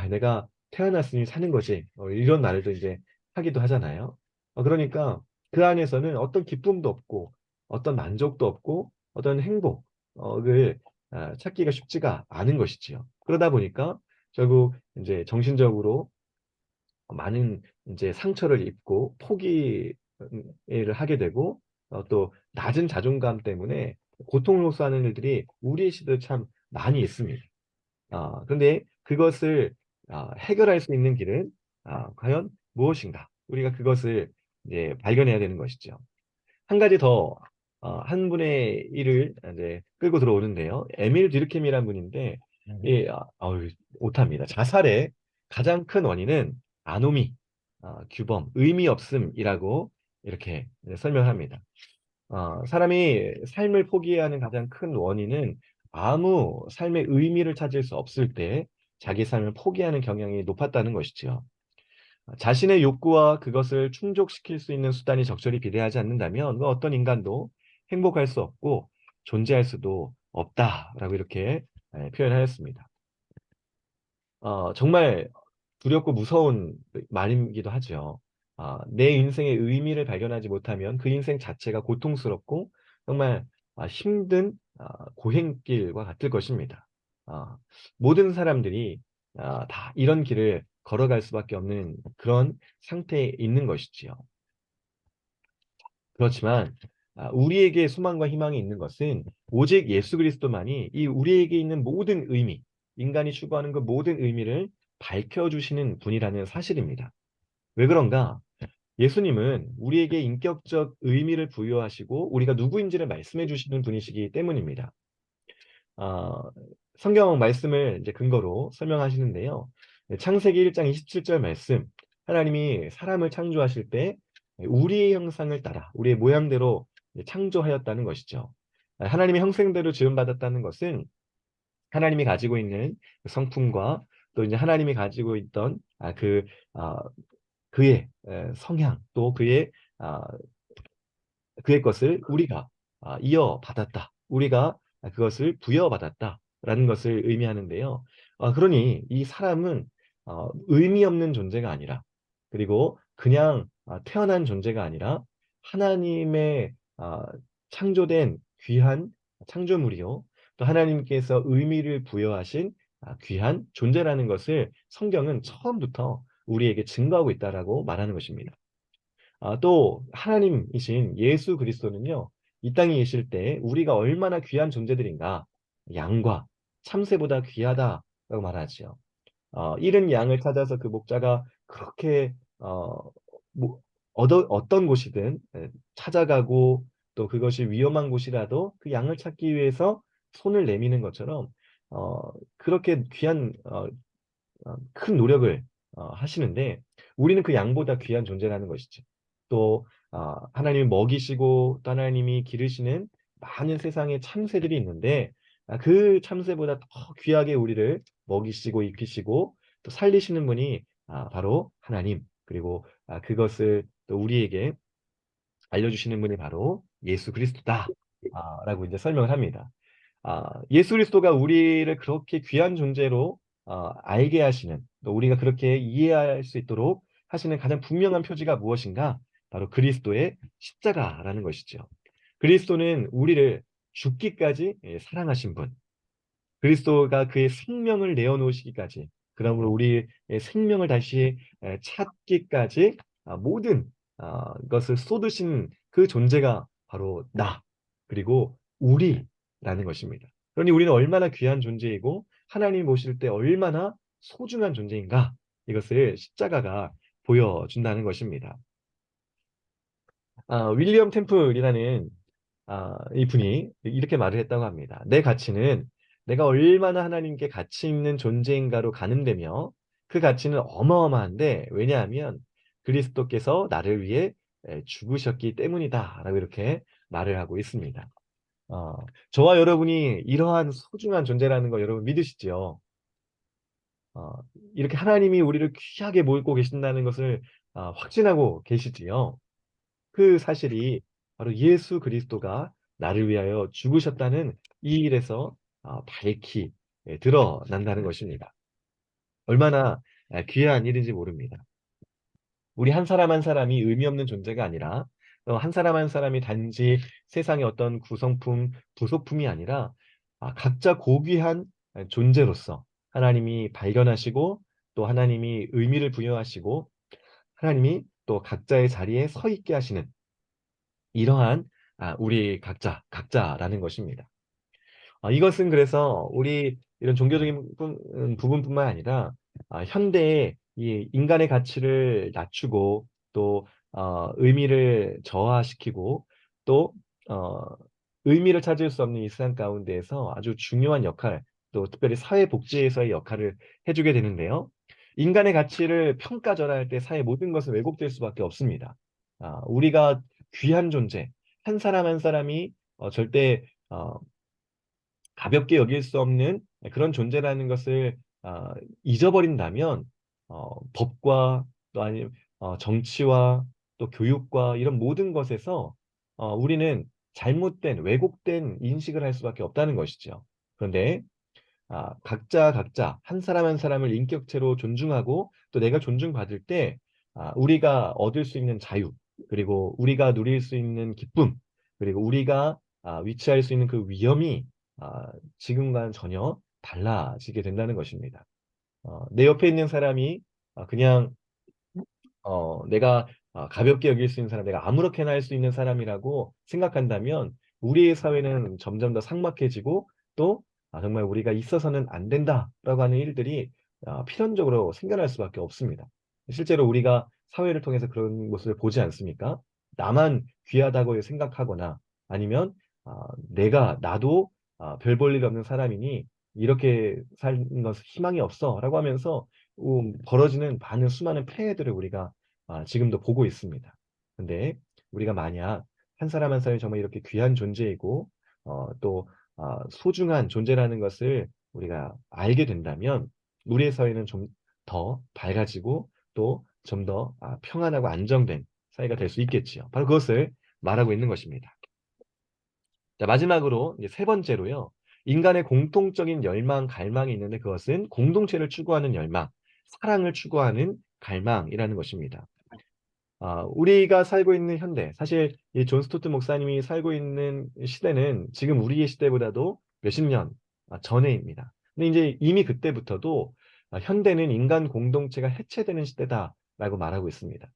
내가 태어났으니 사는 거지. 이런 말도 이제 하기도 하잖아요. 그러니까 그 안에서는 어떤 기쁨도 없고, 어떤 만족도 없고, 어떤 행복을 찾기가 쉽지가 않은 것이지요. 그러다 보니까 결국 이제 정신적으로 많은 이제 상처를 입고 포기를 하게 되고 또 낮은 자존감 때문에 고통을 호소하는 일들이 우리 시대에 참 많이 있습니다. 그런데 그것을 해결할 수 있는 길은 과연 무엇인가? 우리가 그것을 이제 발견해야 되는 것이죠. 한 가지 더, 한 분의 일을 이제 끌고 들어오는데요. 에밀 듀르켐이라는 분인데, 오탑니다. 자살의 가장 큰 원인은 아노미, 규범, 의미 없음이라고 이렇게 이제 설명합니다. 사람이 삶을 포기하는 가장 큰 원인은 아무 삶의 의미를 찾을 수 없을 때 자기 삶을 포기하는 경향이 높았다는 것이지요. 자신의 욕구와 그것을 충족시킬 수 있는 수단이 적절히 비대하지 않는다면 그 어떤 인간도 행복할 수 없고 존재할 수도 없다라고 이렇게 표현하였습니다. 정말 두렵고 무서운 말이기도 하죠. 내 인생의 의미를 발견하지 못하면 그 인생 자체가 고통스럽고 정말 힘든 고행길과 같을 것입니다. 아, 모든 사람들이 다 이런 길을 걸어갈 수밖에 없는 그런 상태에 있는 것이지요. 그렇지만 우리에게 소망과 희망이 있는 것은 오직 예수 그리스도만이 이 우리에게 있는 모든 의미, 인간이 추구하는 그 모든 의미를 밝혀주시는 분이라는 사실입니다. 왜 그런가? 예수님은 우리에게 인격적 의미를 부여하시고 우리가 누구인지를 말씀해 주시는 분이시기 때문입니다. 어, 성경 말씀을 이제 근거로 설명하시는데요. 창세기 1장 27절 말씀. 하나님이 사람을 창조하실 때 우리의 형상을 따라 우리의 모양대로 창조하였다는 것이죠. 하나님의 형상대로 지음받았다는 것은 하나님이 가지고 있는 성품과 또 이제 하나님이 가지고 있던 아, 그의 성향 또 아, 그의 것을 우리가 이어받았다. 우리가 그것을 부여받았다라는 것을 의미하는데요. 그러니 이 사람은 의미 없는 존재가 아니라 그리고 그냥 태어난 존재가 아니라 하나님의 창조된 귀한 창조물이요. 또 하나님께서 의미를 부여하신 귀한 존재라는 것을 성경은 처음부터 우리에게 증거하고 있다라고 말하는 것입니다. 또 하나님이신 예수 그리스도는요, 이 땅에 계실 때 우리가 얼마나 귀한 존재들인가, 양과 참새보다 귀하다라고 말하지요. 잃은 양을 찾아서 그 목자가 그렇게 뭐, 어떤 곳이든 찾아가고 또 그것이 위험한 곳이라도 그 양을 찾기 위해서 손을 내미는 것처럼 그렇게 귀한 큰 노력을 하시는데 우리는 그 양보다 귀한 존재라는 것이죠. 또 하나님이 먹이시고 또 하나님이 기르시는 많은 세상의 참새들이 있는데 그 참새보다 더 귀하게 우리를 먹이시고 입히시고 또 살리시는 분이 바로 하나님 그리고 그것을 또 우리에게 알려주시는 분이 바로 예수 그리스도다 라고 이제 설명을 합니다. 예수 그리스도가 우리를 그렇게 귀한 존재로 알게 하시는 또 우리가 그렇게 이해할 수 있도록 하시는 가장 분명한 표지가 무엇인가? 바로 그리스도의 십자가라는 것이죠. 그리스도는 우리를 죽기까지 사랑하신 분. 그리스도가 그의 생명을 내어놓으시기까지, 그러므로 우리의 생명을 다시 찾기까지 모든 것을 쏟으신 그 존재가 바로 나, 그리고 우리라는 것입니다. 그러니 우리는 얼마나 귀한 존재이고 하나님이 보실 때 얼마나 소중한 존재인가, 이것을 십자가가 보여준다는 것입니다. 윌리엄 템플이라는 이분이 이렇게 말을 했다고 합니다. 내 가치는 내가 얼마나 하나님께 가치 있는 존재인가로 가늠되며, 그 가치는 어마어마한데, 왜냐하면 그리스도께서 나를 위해 죽으셨기 때문이다 라고 이렇게 말을 하고 있습니다. 어, 저와 여러분이 이러한 소중한 존재라는 거 여러분 믿으시죠? 어, 이렇게 하나님이 우리를 귀하게 몰고 계신다는 것을 확신하고 계시지요? 그 사실이 바로 예수 그리스도가 나를 위하여 죽으셨다는 이 일에서 밝히 드러난다는 것입니다. 얼마나 귀한 일인지 모릅니다. 우리 한 사람 한 사람이 의미 없는 존재가 아니라, 한 사람 한 사람이 단지 세상의 어떤 구성품, 부속품이 아니라 각자 고귀한 존재로서 하나님이 발견하시고, 또 하나님이 의미를 부여하시고, 하나님이 또 각자의 자리에 서 있게 하시는 이러한 우리 각자라는 것입니다. 이것은 그래서 우리 이런 종교적인 부분뿐만 아니라 현대의 이 인간의 가치를 낮추고, 또 의미를 저하시키고, 또 어, 의미를 찾을 수 없는 이 세상 가운데에서 아주 중요한 역할, 또 특별히 사회복지에서의 역할을 해주게 되는데요. 인간의 가치를 평가절하할 때 사회 모든 것은 왜곡될 수밖에 없습니다. 우리가 귀한 존재, 한 사람 한 사람이 절대 가볍게 여길 수 없는 그런 존재라는 것을 잊어버린다면, 법과, 또 아니면 정치와, 또 교육과, 이런 모든 것에서 우리는 잘못된 왜곡된 인식을 할 수밖에 없다는 것이죠. 그런데 각자 한 사람 한 사람을 인격체로 존중하고, 또 내가 존중받을 때 우리가 얻을 수 있는 자유, 그리고 우리가 누릴 수 있는 기쁨, 그리고 우리가 위치할 수 있는 그 위험이 지금과는 전혀 달라지게 된다는 것입니다. 내 옆에 있는 사람이 그냥 내가 가볍게 여길 수 있는 사람, 내가 아무렇게나 할 수 있는 사람이라고 생각한다면, 우리의 사회는 점점 더 삭막해지고, 또 정말 우리가 있어서는 안 된다라고 하는 일들이 필연적으로 생겨날 수밖에 없습니다. 실제로 우리가 사회를 통해서 그런 모습을 보지 않습니까? 나만 귀하다고 생각하거나, 아니면 나도 별 볼 일 없는 사람이니 이렇게 사는 것은 희망이 없어라고 하면서 벌어지는 많은 수많은 폐해들을 우리가 지금도 보고 있습니다. 근데 우리가 만약 한 사람 한 사람이 정말 이렇게 귀한 존재이고, 또 소중한 존재라는 것을 우리가 알게 된다면, 우리의 사회는 좀 더 밝아지고, 또 좀 더 평안하고 안정된 사회가 될 수 있겠지요. 바로 그것을 말하고 있는 것입니다. 자, 마지막으로 이제 세 번째로요. 인간의 공통적인 열망, 갈망이 있는데, 그것은 공동체를 추구하는 열망, 사랑을 추구하는 갈망이라는 것입니다. 우리가 살고 있는 현대, 사실 이 존 스토트 목사님이 살고 있는 시대는 지금 우리의 시대보다도 몇십 년 전에입니다. 근데 이제 이미 그때부터도 현대는 인간 공동체가 해체되는 시대다라고 말하고 있습니다.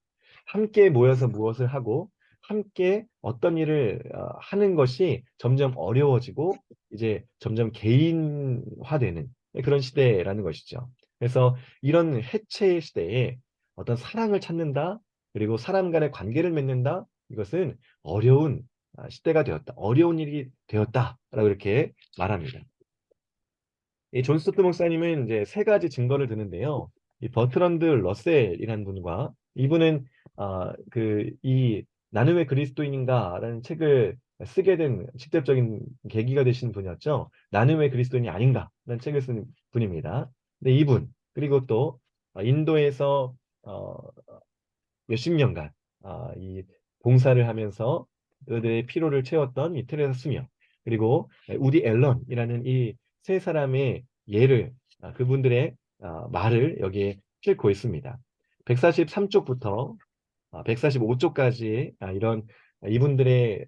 함께 모여서 무엇을 하고, 함께 어떤 일을 하는 것이 점점 어려워지고, 이제 점점 개인화되는 그런 시대라는 것이죠. 그래서 이런 해체의 시대에 어떤 사랑을 찾는다, 그리고 사람 간의 관계를 맺는다, 이것은 어려운 시대가 되었다. 어려운 일이 되었다라고 이렇게 말합니다. 이 존 스토트 목사님은 이제 세 가지 증거를 드는데요. 이 버트런드 러셀이라는 분과, 이분은 이 나는 왜 그리스도인인가라는 책을 쓰게 된 직접적인 계기가 되신 분이었죠. 나는 왜 그리스도인이 아닌가라는 책을 쓴 분입니다. 근데 이분, 그리고 또 인도에서 어, 몇십 년간 이 봉사를 하면서 그들의 피로를 채웠던 이 테레사 수녀, 그리고 우디 앨런이라는 이 세 사람의 예를, 그분들의 말을 여기에 싣고 있습니다. 143쪽부터 145쪽까지 이런 이분들의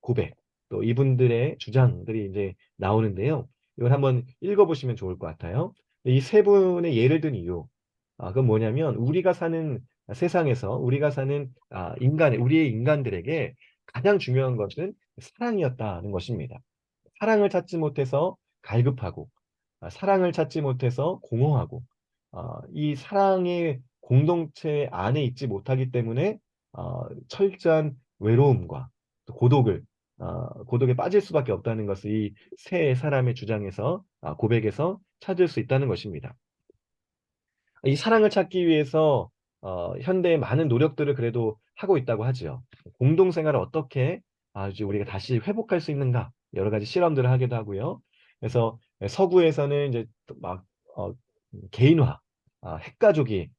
고백, 또 이분들의 주장들이 이제 나오는데요. 이걸 한번 읽어보시면 좋을 것 같아요. 이 세 분의 예를 든 이유, 그건 뭐냐면 우리가 사는 세상에서 우리가 사는 우리의 인간들에게 가장 중요한 것은 사랑이었다는 것입니다. 사랑을 찾지 못해서 갈급하고, 사랑을 찾지 못해서 공허하고, 이 사랑의 공동체 안에 있지 못하기 때문에 철저한 외로움과 또 고독에 빠질 수밖에 없다는 것을 이 세 사람의 주장에서, 고백에서 찾을 수 있다는 것입니다. 이 사랑을 찾기 위해서 현대의 많은 노력들을 그래도 하고 있다고 하죠. 공동생활을 어떻게 아주 우리가 다시 회복할 수 있는가 여러 가지 실험들을 하기도 하고요. 그래서 서구에서는 이제 막 개인화, 핵가족이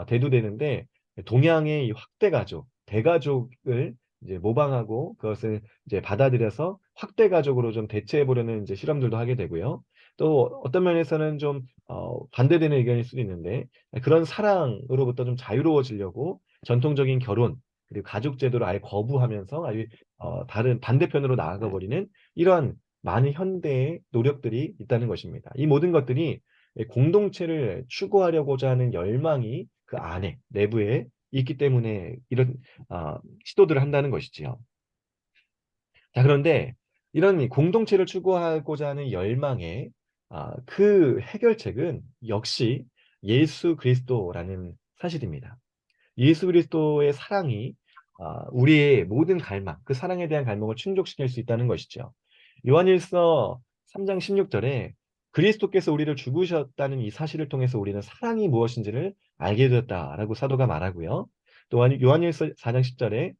대두되는데 동양의 이 확대가족, 대가족을 이제 모방하고 그것을 이제 받아들여서 확대가족으로 좀 대체해 보려는 이제 실험들도 하게 되고요. 또 어떤 면에서는 좀 반대되는 의견일 수도 있는데 그런 사랑으로부터 좀 자유로워지려고 전통적인 결혼 그리고 가족 제도를 아예 거부하면서 아예 다른 반대편으로 나아가 버리는 이러한 많은 현대의 노력들이 있다는 것입니다. 이 모든 것들이 공동체를 추구하려고자 하는 열망이 그 안에 내부에 있기 때문에 이런 시도들을 한다는 것이지요. 자, 그런데 이런 이 공동체를 추구하고자 하는 열망의 그 해결책은 역시 예수 그리스도라는 사실입니다. 예수 그리스도의 사랑이 우리의 모든 갈망, 그 사랑에 대한 갈망을 충족시킬 수 있다는 것이죠. 요한일서 3장 16절에 그리스도께서 우리를 죽으셨다는 이 사실을 통해서 우리는 사랑이 무엇인지를 알게 되었다라고 사도가 말하고요. 또한 요한일서 4장 10절에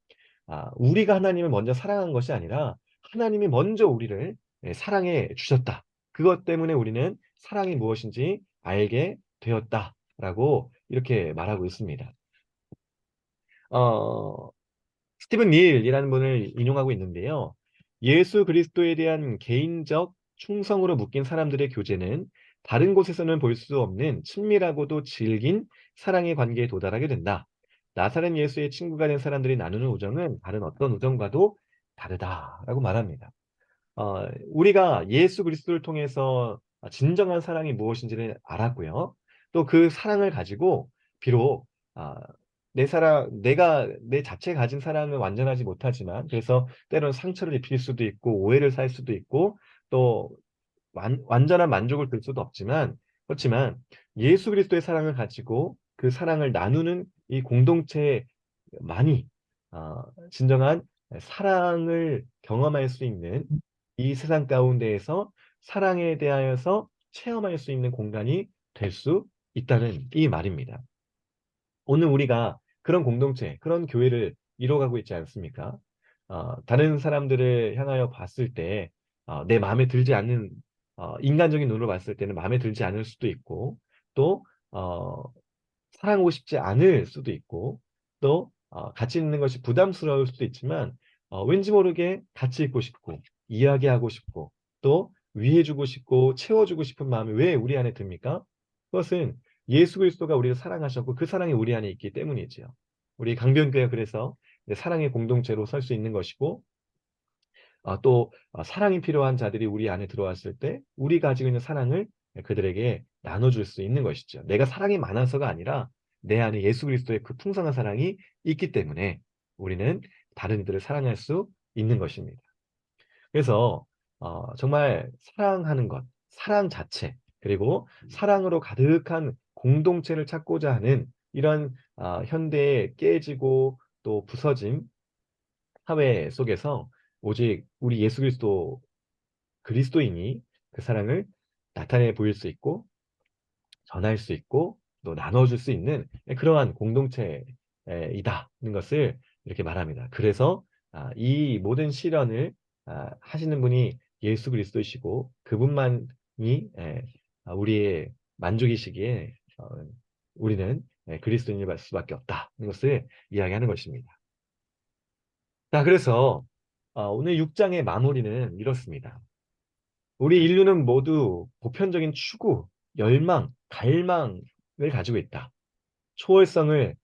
우리가 하나님을 먼저 사랑한 것이 아니라 하나님이 먼저 우리를 사랑해 주셨다. 그것 때문에 우리는 사랑이 무엇인지 알게 되었다라고 이렇게 말하고 있습니다. 어, 스티븐 닐이라는 분을 인용하고 있는데요. 예수 그리스도에 대한 개인적 충성으로 묶인 사람들의 교제는 다른 곳에서는 볼 수 없는 친밀하고도 질긴 사랑의 관계에 도달하게 된다. 나사렛 예수의 친구가 된 사람들이 나누는 우정은 다른 어떤 우정과도 다르다라고 말합니다. 우리가 예수 그리스도를 통해서 진정한 사랑이 무엇인지를 알았고요. 또 그 사랑을 가지고 비록 아, 내가 내 자체 가진 사랑은 완전하지 못하지만 그래서 때로는 상처를 입힐 수도 있고 오해를 살 수도 있고 또 완전한 만족을 들 수도 없지만 그렇지만 예수 그리스도의 사랑을 가지고 그 사랑을 나누는 이 공동체만이 진정한 사랑을 경험할 수 있는 이 세상 가운데에서 사랑에 대하여서 체험할 수 있는 공간이 될 수 있다는 이 말입니다. 오늘 우리가 그런 공동체, 그런 교회를 이뤄가고 있지 않습니까? 다른 사람들을 향하여 봤을 때, 내 마음에 들지 않는, 인간적인 눈으로 봤을 때는 마음에 들지 않을 수도 있고, 또, 사랑하고 싶지 않을 수도 있고, 또, 같이 있는 것이 부담스러울 수도 있지만, 왠지 모르게 같이 있고 싶고, 이야기하고 싶고, 또, 위해주고 싶고, 채워주고 싶은 마음이 왜 우리 안에 듭니까? 그것은 예수 그리스도가 우리를 사랑하셨고 그 사랑이 우리 안에 있기 때문이지요. 우리 강변교회가 그래서 사랑의 공동체로 설 수 있는 것이고 또 사랑이 필요한 자들이 우리 안에 들어왔을 때 우리가 가지고 있는 사랑을 그들에게 나눠줄 수 있는 것이죠. 내가 사랑이 많아서가 아니라 내 안에 예수 그리스도의 그 풍성한 사랑이 있기 때문에 우리는 다른 이들을 사랑할 수 있는 것입니다. 그래서 정말 사랑하는 것, 사랑 자체, 그리고 사랑으로 가득한 공동체를 찾고자 하는 이런 현대의 깨지고 또 부서진 사회 속에서 오직 우리 예수 그리스도인이 그 사랑을 나타내 보일 수 있고 전할 수 있고 또 나눠줄 수 있는 그러한 공동체이다는 것을 이렇게 말합니다. 그래서 이 모든 실현을 하시는 분이 예수 그리스도이시고 그분만이 우리의 만족이시기에 우리는 그리스도인일 수밖에 없다는 것을 이야기하는 것입니다. 자, 그래서 오늘 6장의 마무리는 이렇습니다. 우리 인류는 모두 보편적인 추구, 열망, 갈망을 가지고 있다. 초월성을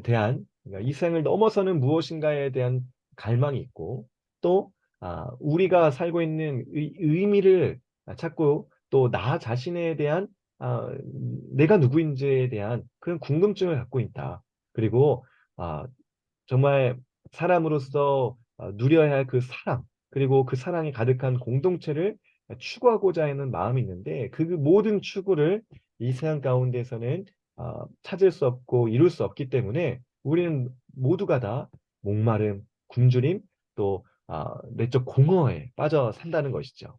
대한 그러니까 이 생을 넘어서는 무엇인가에 대한 갈망이 있고 또 우리가 살고 있는 의미를 찾고 또 나 자신에 대한 내가 누구인지에 대한 그런 궁금증을 갖고 있다. 그리고 아, 정말 사람으로서 누려야 할 그 사랑, 그리고 그 사랑이 가득한 공동체를 추구하고자 하는 마음이 있는데 그 모든 추구를 이 세상 가운데서는 찾을 수 없고 이룰 수 없기 때문에 우리는 모두가 다 목마름, 굶주림, 또 내적 공허에 빠져 산다는 것이죠.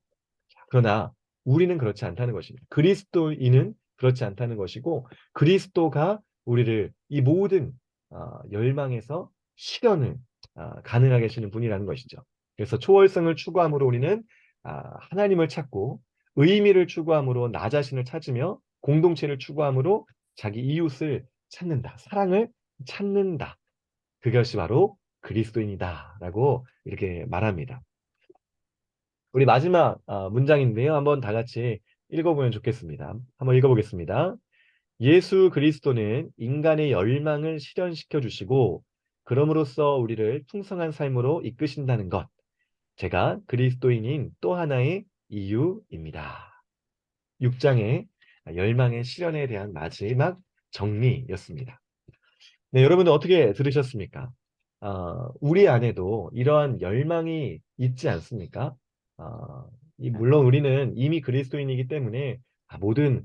그러나 우리는 그렇지 않다는 것입니다. 그리스도인은 그렇지 않다는 것이고 그리스도가 우리를 이 모든 열망에서 실현을 가능하게 하시는 분이라는 것이죠. 그래서 초월성을 추구함으로 우리는 하나님을 찾고 의미를 추구함으로 나 자신을 찾으며 공동체를 추구함으로 자기 이웃을 찾는다. 사랑을 찾는다. 그것이 바로 그리스도인이다라고 이렇게 말합니다. 우리 마지막 문장인데요. 한번 다 같이 읽어보면 좋겠습니다. 한번 읽어보겠습니다. 예수 그리스도는 인간의 열망을 실현시켜 주시고 그럼으로써 우리를 풍성한 삶으로 이끄신다는 것. 제가 그리스도인인 또 하나의 이유입니다. 6장의 열망의 실현에 대한 마지막 정리였습니다. 네, 여러분들 어떻게 들으셨습니까? 우리 안에도 이러한 열망이 있지 않습니까? 어, 물론 우리는 이미 그리스도인이기 때문에 모든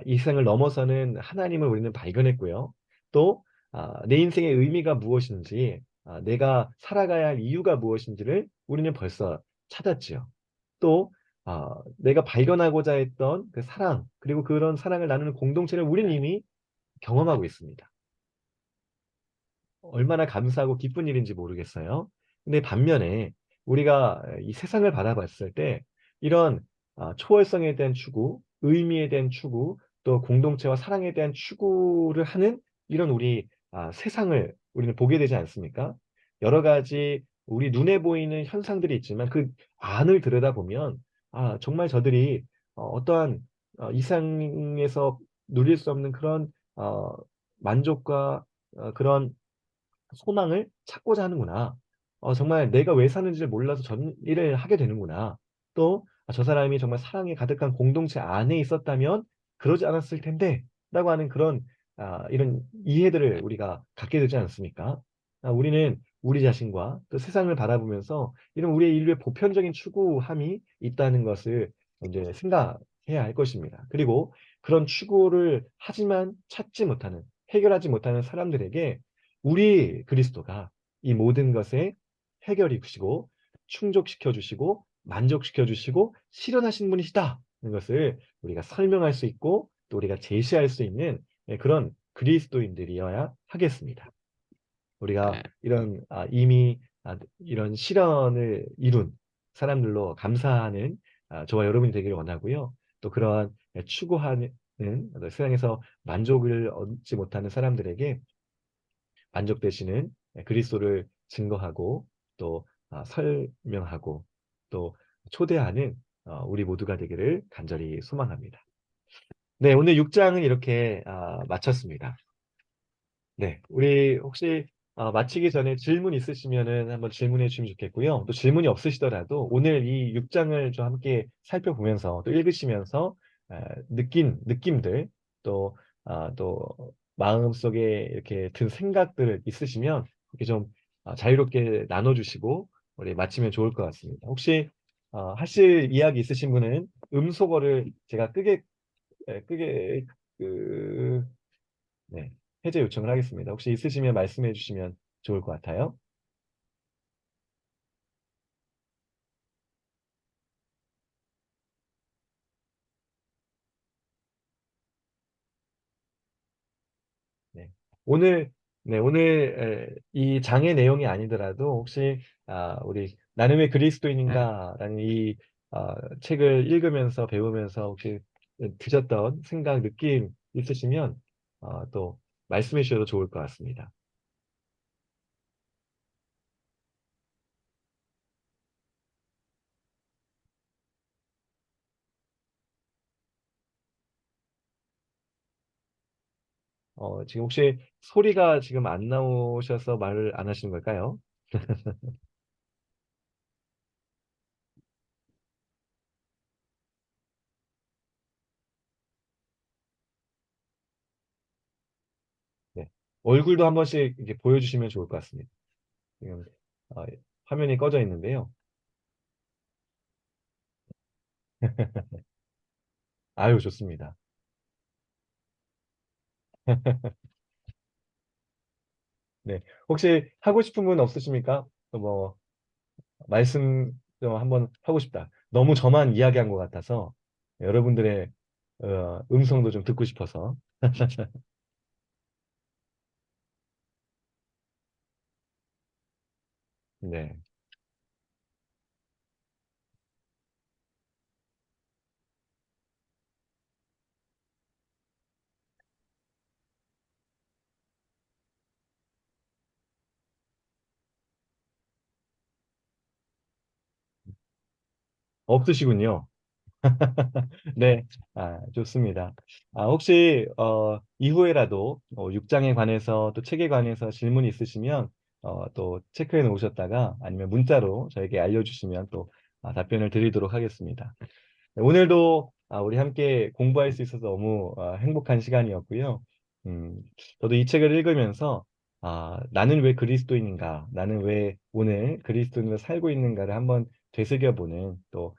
이 세상을 넘어서는 하나님을 우리는 발견했고요. 또 내 인생의 의미가 무엇인지, 내가 살아가야 할 이유가 무엇인지를 우리는 벌써 찾았지요. 또 내가 발견하고자 했던 그 사랑, 그리고 그런 사랑을 나누는 공동체를 우리는 이미 경험하고 있습니다. 얼마나 감사하고 기쁜 일인지 모르겠어요. 근데 반면에 우리가 이 세상을 바라봤을 때 이런 초월성에 대한 추구, 의미에 대한 추구, 또 공동체와 사랑에 대한 추구를 하는 이런 우리 세상을 우리는 보게 되지 않습니까? 여러 가지 우리 눈에 보이는 현상들이 있지만 그 안을 들여다보면 정말 저들이 어떠한 이 세상에서 누릴 수 없는 그런 만족과 그런 소망을 찾고자 하는구나. 정말 내가 왜 사는지를 몰라서 전 일을 하게 되는구나. 또, 저 사람이 정말 사랑에 가득한 공동체 안에 있었다면 그러지 않았을 텐데, 라고 하는 그런, 이런 이해들을 우리가 갖게 되지 않습니까? 우리는 우리 자신과 또 세상을 바라보면서 이런 우리의 인류의 보편적인 추구함이 있다는 것을 이제 생각해야 할 것입니다. 그리고 그런 추구를 하지만 찾지 못하는, 해결하지 못하는 사람들에게 우리 그리스도가 이 모든 것에 해결이시고 충족시켜 주시고 만족시켜 주시고 실현하신 분이시다. 는 것을 우리가 설명할 수 있고 또 우리가 제시할 수 있는 그런 그리스도인들이어야 하겠습니다. 우리가 이런 이미 이런 실현을 이룬 사람들로 감사하는 저와 여러분이 되기를 원하고요. 또 그러한 추구하는 세상에서 만족을 얻지 못하는 사람들에게 만족되시는 그리스도를 증거하고 또 설명하고 또 초대하는 우리 모두가 되기를 간절히 소망합니다. 네, 오늘 6장은 이렇게 마쳤습니다. 네, 우리 혹시 마치기 전에 질문 있으시면은 한번 질문해 주시면 좋겠고요. 또 질문이 없으시더라도 오늘 이 6장을 좀 함께 살펴보면서 또 읽으시면서 느낀 느낌들 또 또 마음속에 이렇게 든 생각들 있으시면 이렇게 좀 자유롭게 나눠주시고 우리 마치면 좋을 것 같습니다. 혹시 하실 이야기 있으신 분은 음소거를 제가 끄게 그 네, 해제 요청을 하겠습니다. 혹시 있으시면 말씀해 주시면 좋을 것 같아요. 네. 오늘, 네, 오늘 이 장의 내용이 아니더라도 혹시 우리 나는 왜 그리스도인인가라는 이 책을 읽으면서 배우면서 혹시 드셨던 생각, 느낌 있으시면 또 말씀해 주셔도 좋을 것 같습니다. 지금 혹시 소리가 지금 안 나오셔서 말을 안 하시는 걸까요? 얼굴도 한 번씩 이렇게 보여주시면 좋을 것 같습니다. 지금 어, 화면이 꺼져 있는데요. 아유, 좋습니다. 네. 혹시 하고 싶은 분 없으십니까? 뭐 말씀 좀 한번 하고 싶다. 너무 저만 이야기한 것 같아서 여러분들의 음성도 좀 듣고 싶어서. 네. 없으시군요. 네, 좋습니다. 혹시 이후에라도 6장에 관해서 또 책에 관해서 질문이 있으시면 또 체크해 놓으셨다가 아니면 문자로 저에게 알려주시면 또 답변을 드리도록 하겠습니다. 네, 오늘도 우리 함께 공부할 수 있어서 너무 행복한 시간이었고요. 음, 저도 이 책을 읽으면서 나는 왜 그리스도인인가, 나는 왜 오늘 그리스도인으로 살고 있는가를 한번 되새겨보는 또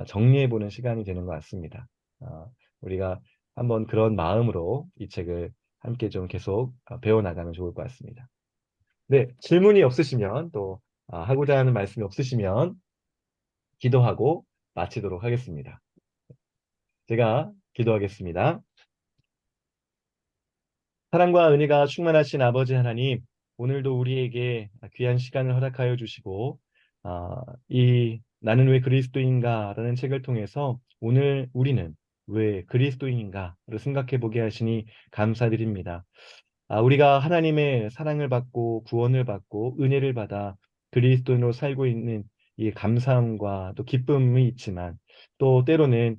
정리해보는 시간이 되는 것 같습니다. 아, 우리가 한번 그런 마음으로 이 책을 함께 좀 계속 배워나가면 좋을 것 같습니다. 네, 질문이 없으시면 또 하고자 하는 말씀이 없으시면 기도하고 마치도록 하겠습니다. 제가 기도하겠습니다. 사랑과 은혜가 충만하신 아버지 하나님, 오늘도 우리에게 귀한 시간을 허락하여 주시고, 이 나는 왜 그리스도인가라는 책을 통해서 오늘 우리는 왜 그리스도인인가를 생각해 보게 하시니 감사드립니다. 우리가 하나님의 사랑을 받고 구원을 받고 은혜를 받아 그리스도인으로 살고 있는 이 감사함과 또 기쁨이 있지만 또 때로는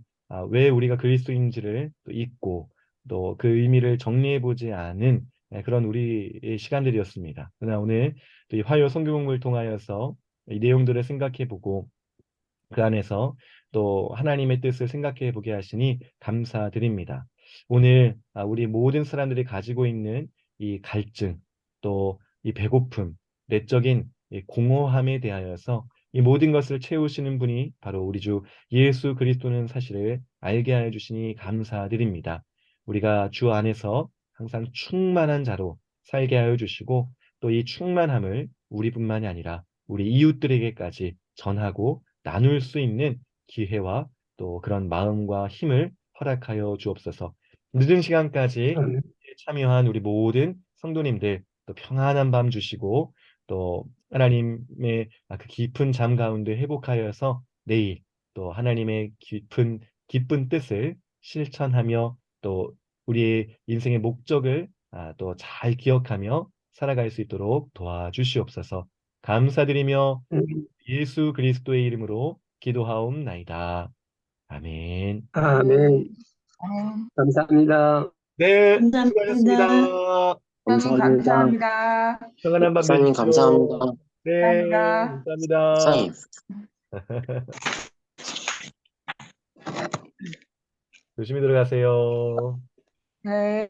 왜 우리가 그리스도인지를 또 잊고 또 그 의미를 정리해 보지 않은 그런 우리의 시간들이었습니다. 그러나 오늘 또 이 화요 성경을 통하여서 이 내용들을 생각해 보고 그 안에서 또 하나님의 뜻을 생각해 보게 하시니 감사드립니다. 오늘 우리 모든 사람들이 가지고 있는 이 갈증, 또 이 배고픔, 내적인 이 공허함에 대하여서 이 모든 것을 채우시는 분이 바로 우리 주 예수 그리스도는 사실을 알게 하여 주시니 감사드립니다. 우리가 주 안에서 항상 충만한 자로 살게 하여 주시고 또 이 충만함을 우리뿐만이 아니라 우리 이웃들에게까지 전하고 나눌 수 있는 기회와 또 그런 마음과 힘을 허락하여 주옵소서. 늦은 시간까지 참여한 우리 모든 성도님들 또 평안한 밤 주시고 또 하나님의 그 깊은 잠 가운데 회복하여서 내일 또 하나님의 깊은 기쁜 뜻을 실천하며 또 우리의 인생의 목적을 또 잘 기억하며 살아갈 수 있도록 도와주시옵소서. 감사드리며 예수 그리스도의 이름으로 기도하옵나이다. 아멘. 아멘. 감사합니다. 네, 감사합니다. 수고하셨습니다. 목사님 감사합니다. 감사합니다. 평안한 밤 목사님 감사합니다. 되십시오. 네, 감사합니다. 감사합니다. 목사님. 조심히 들어가세요. 네.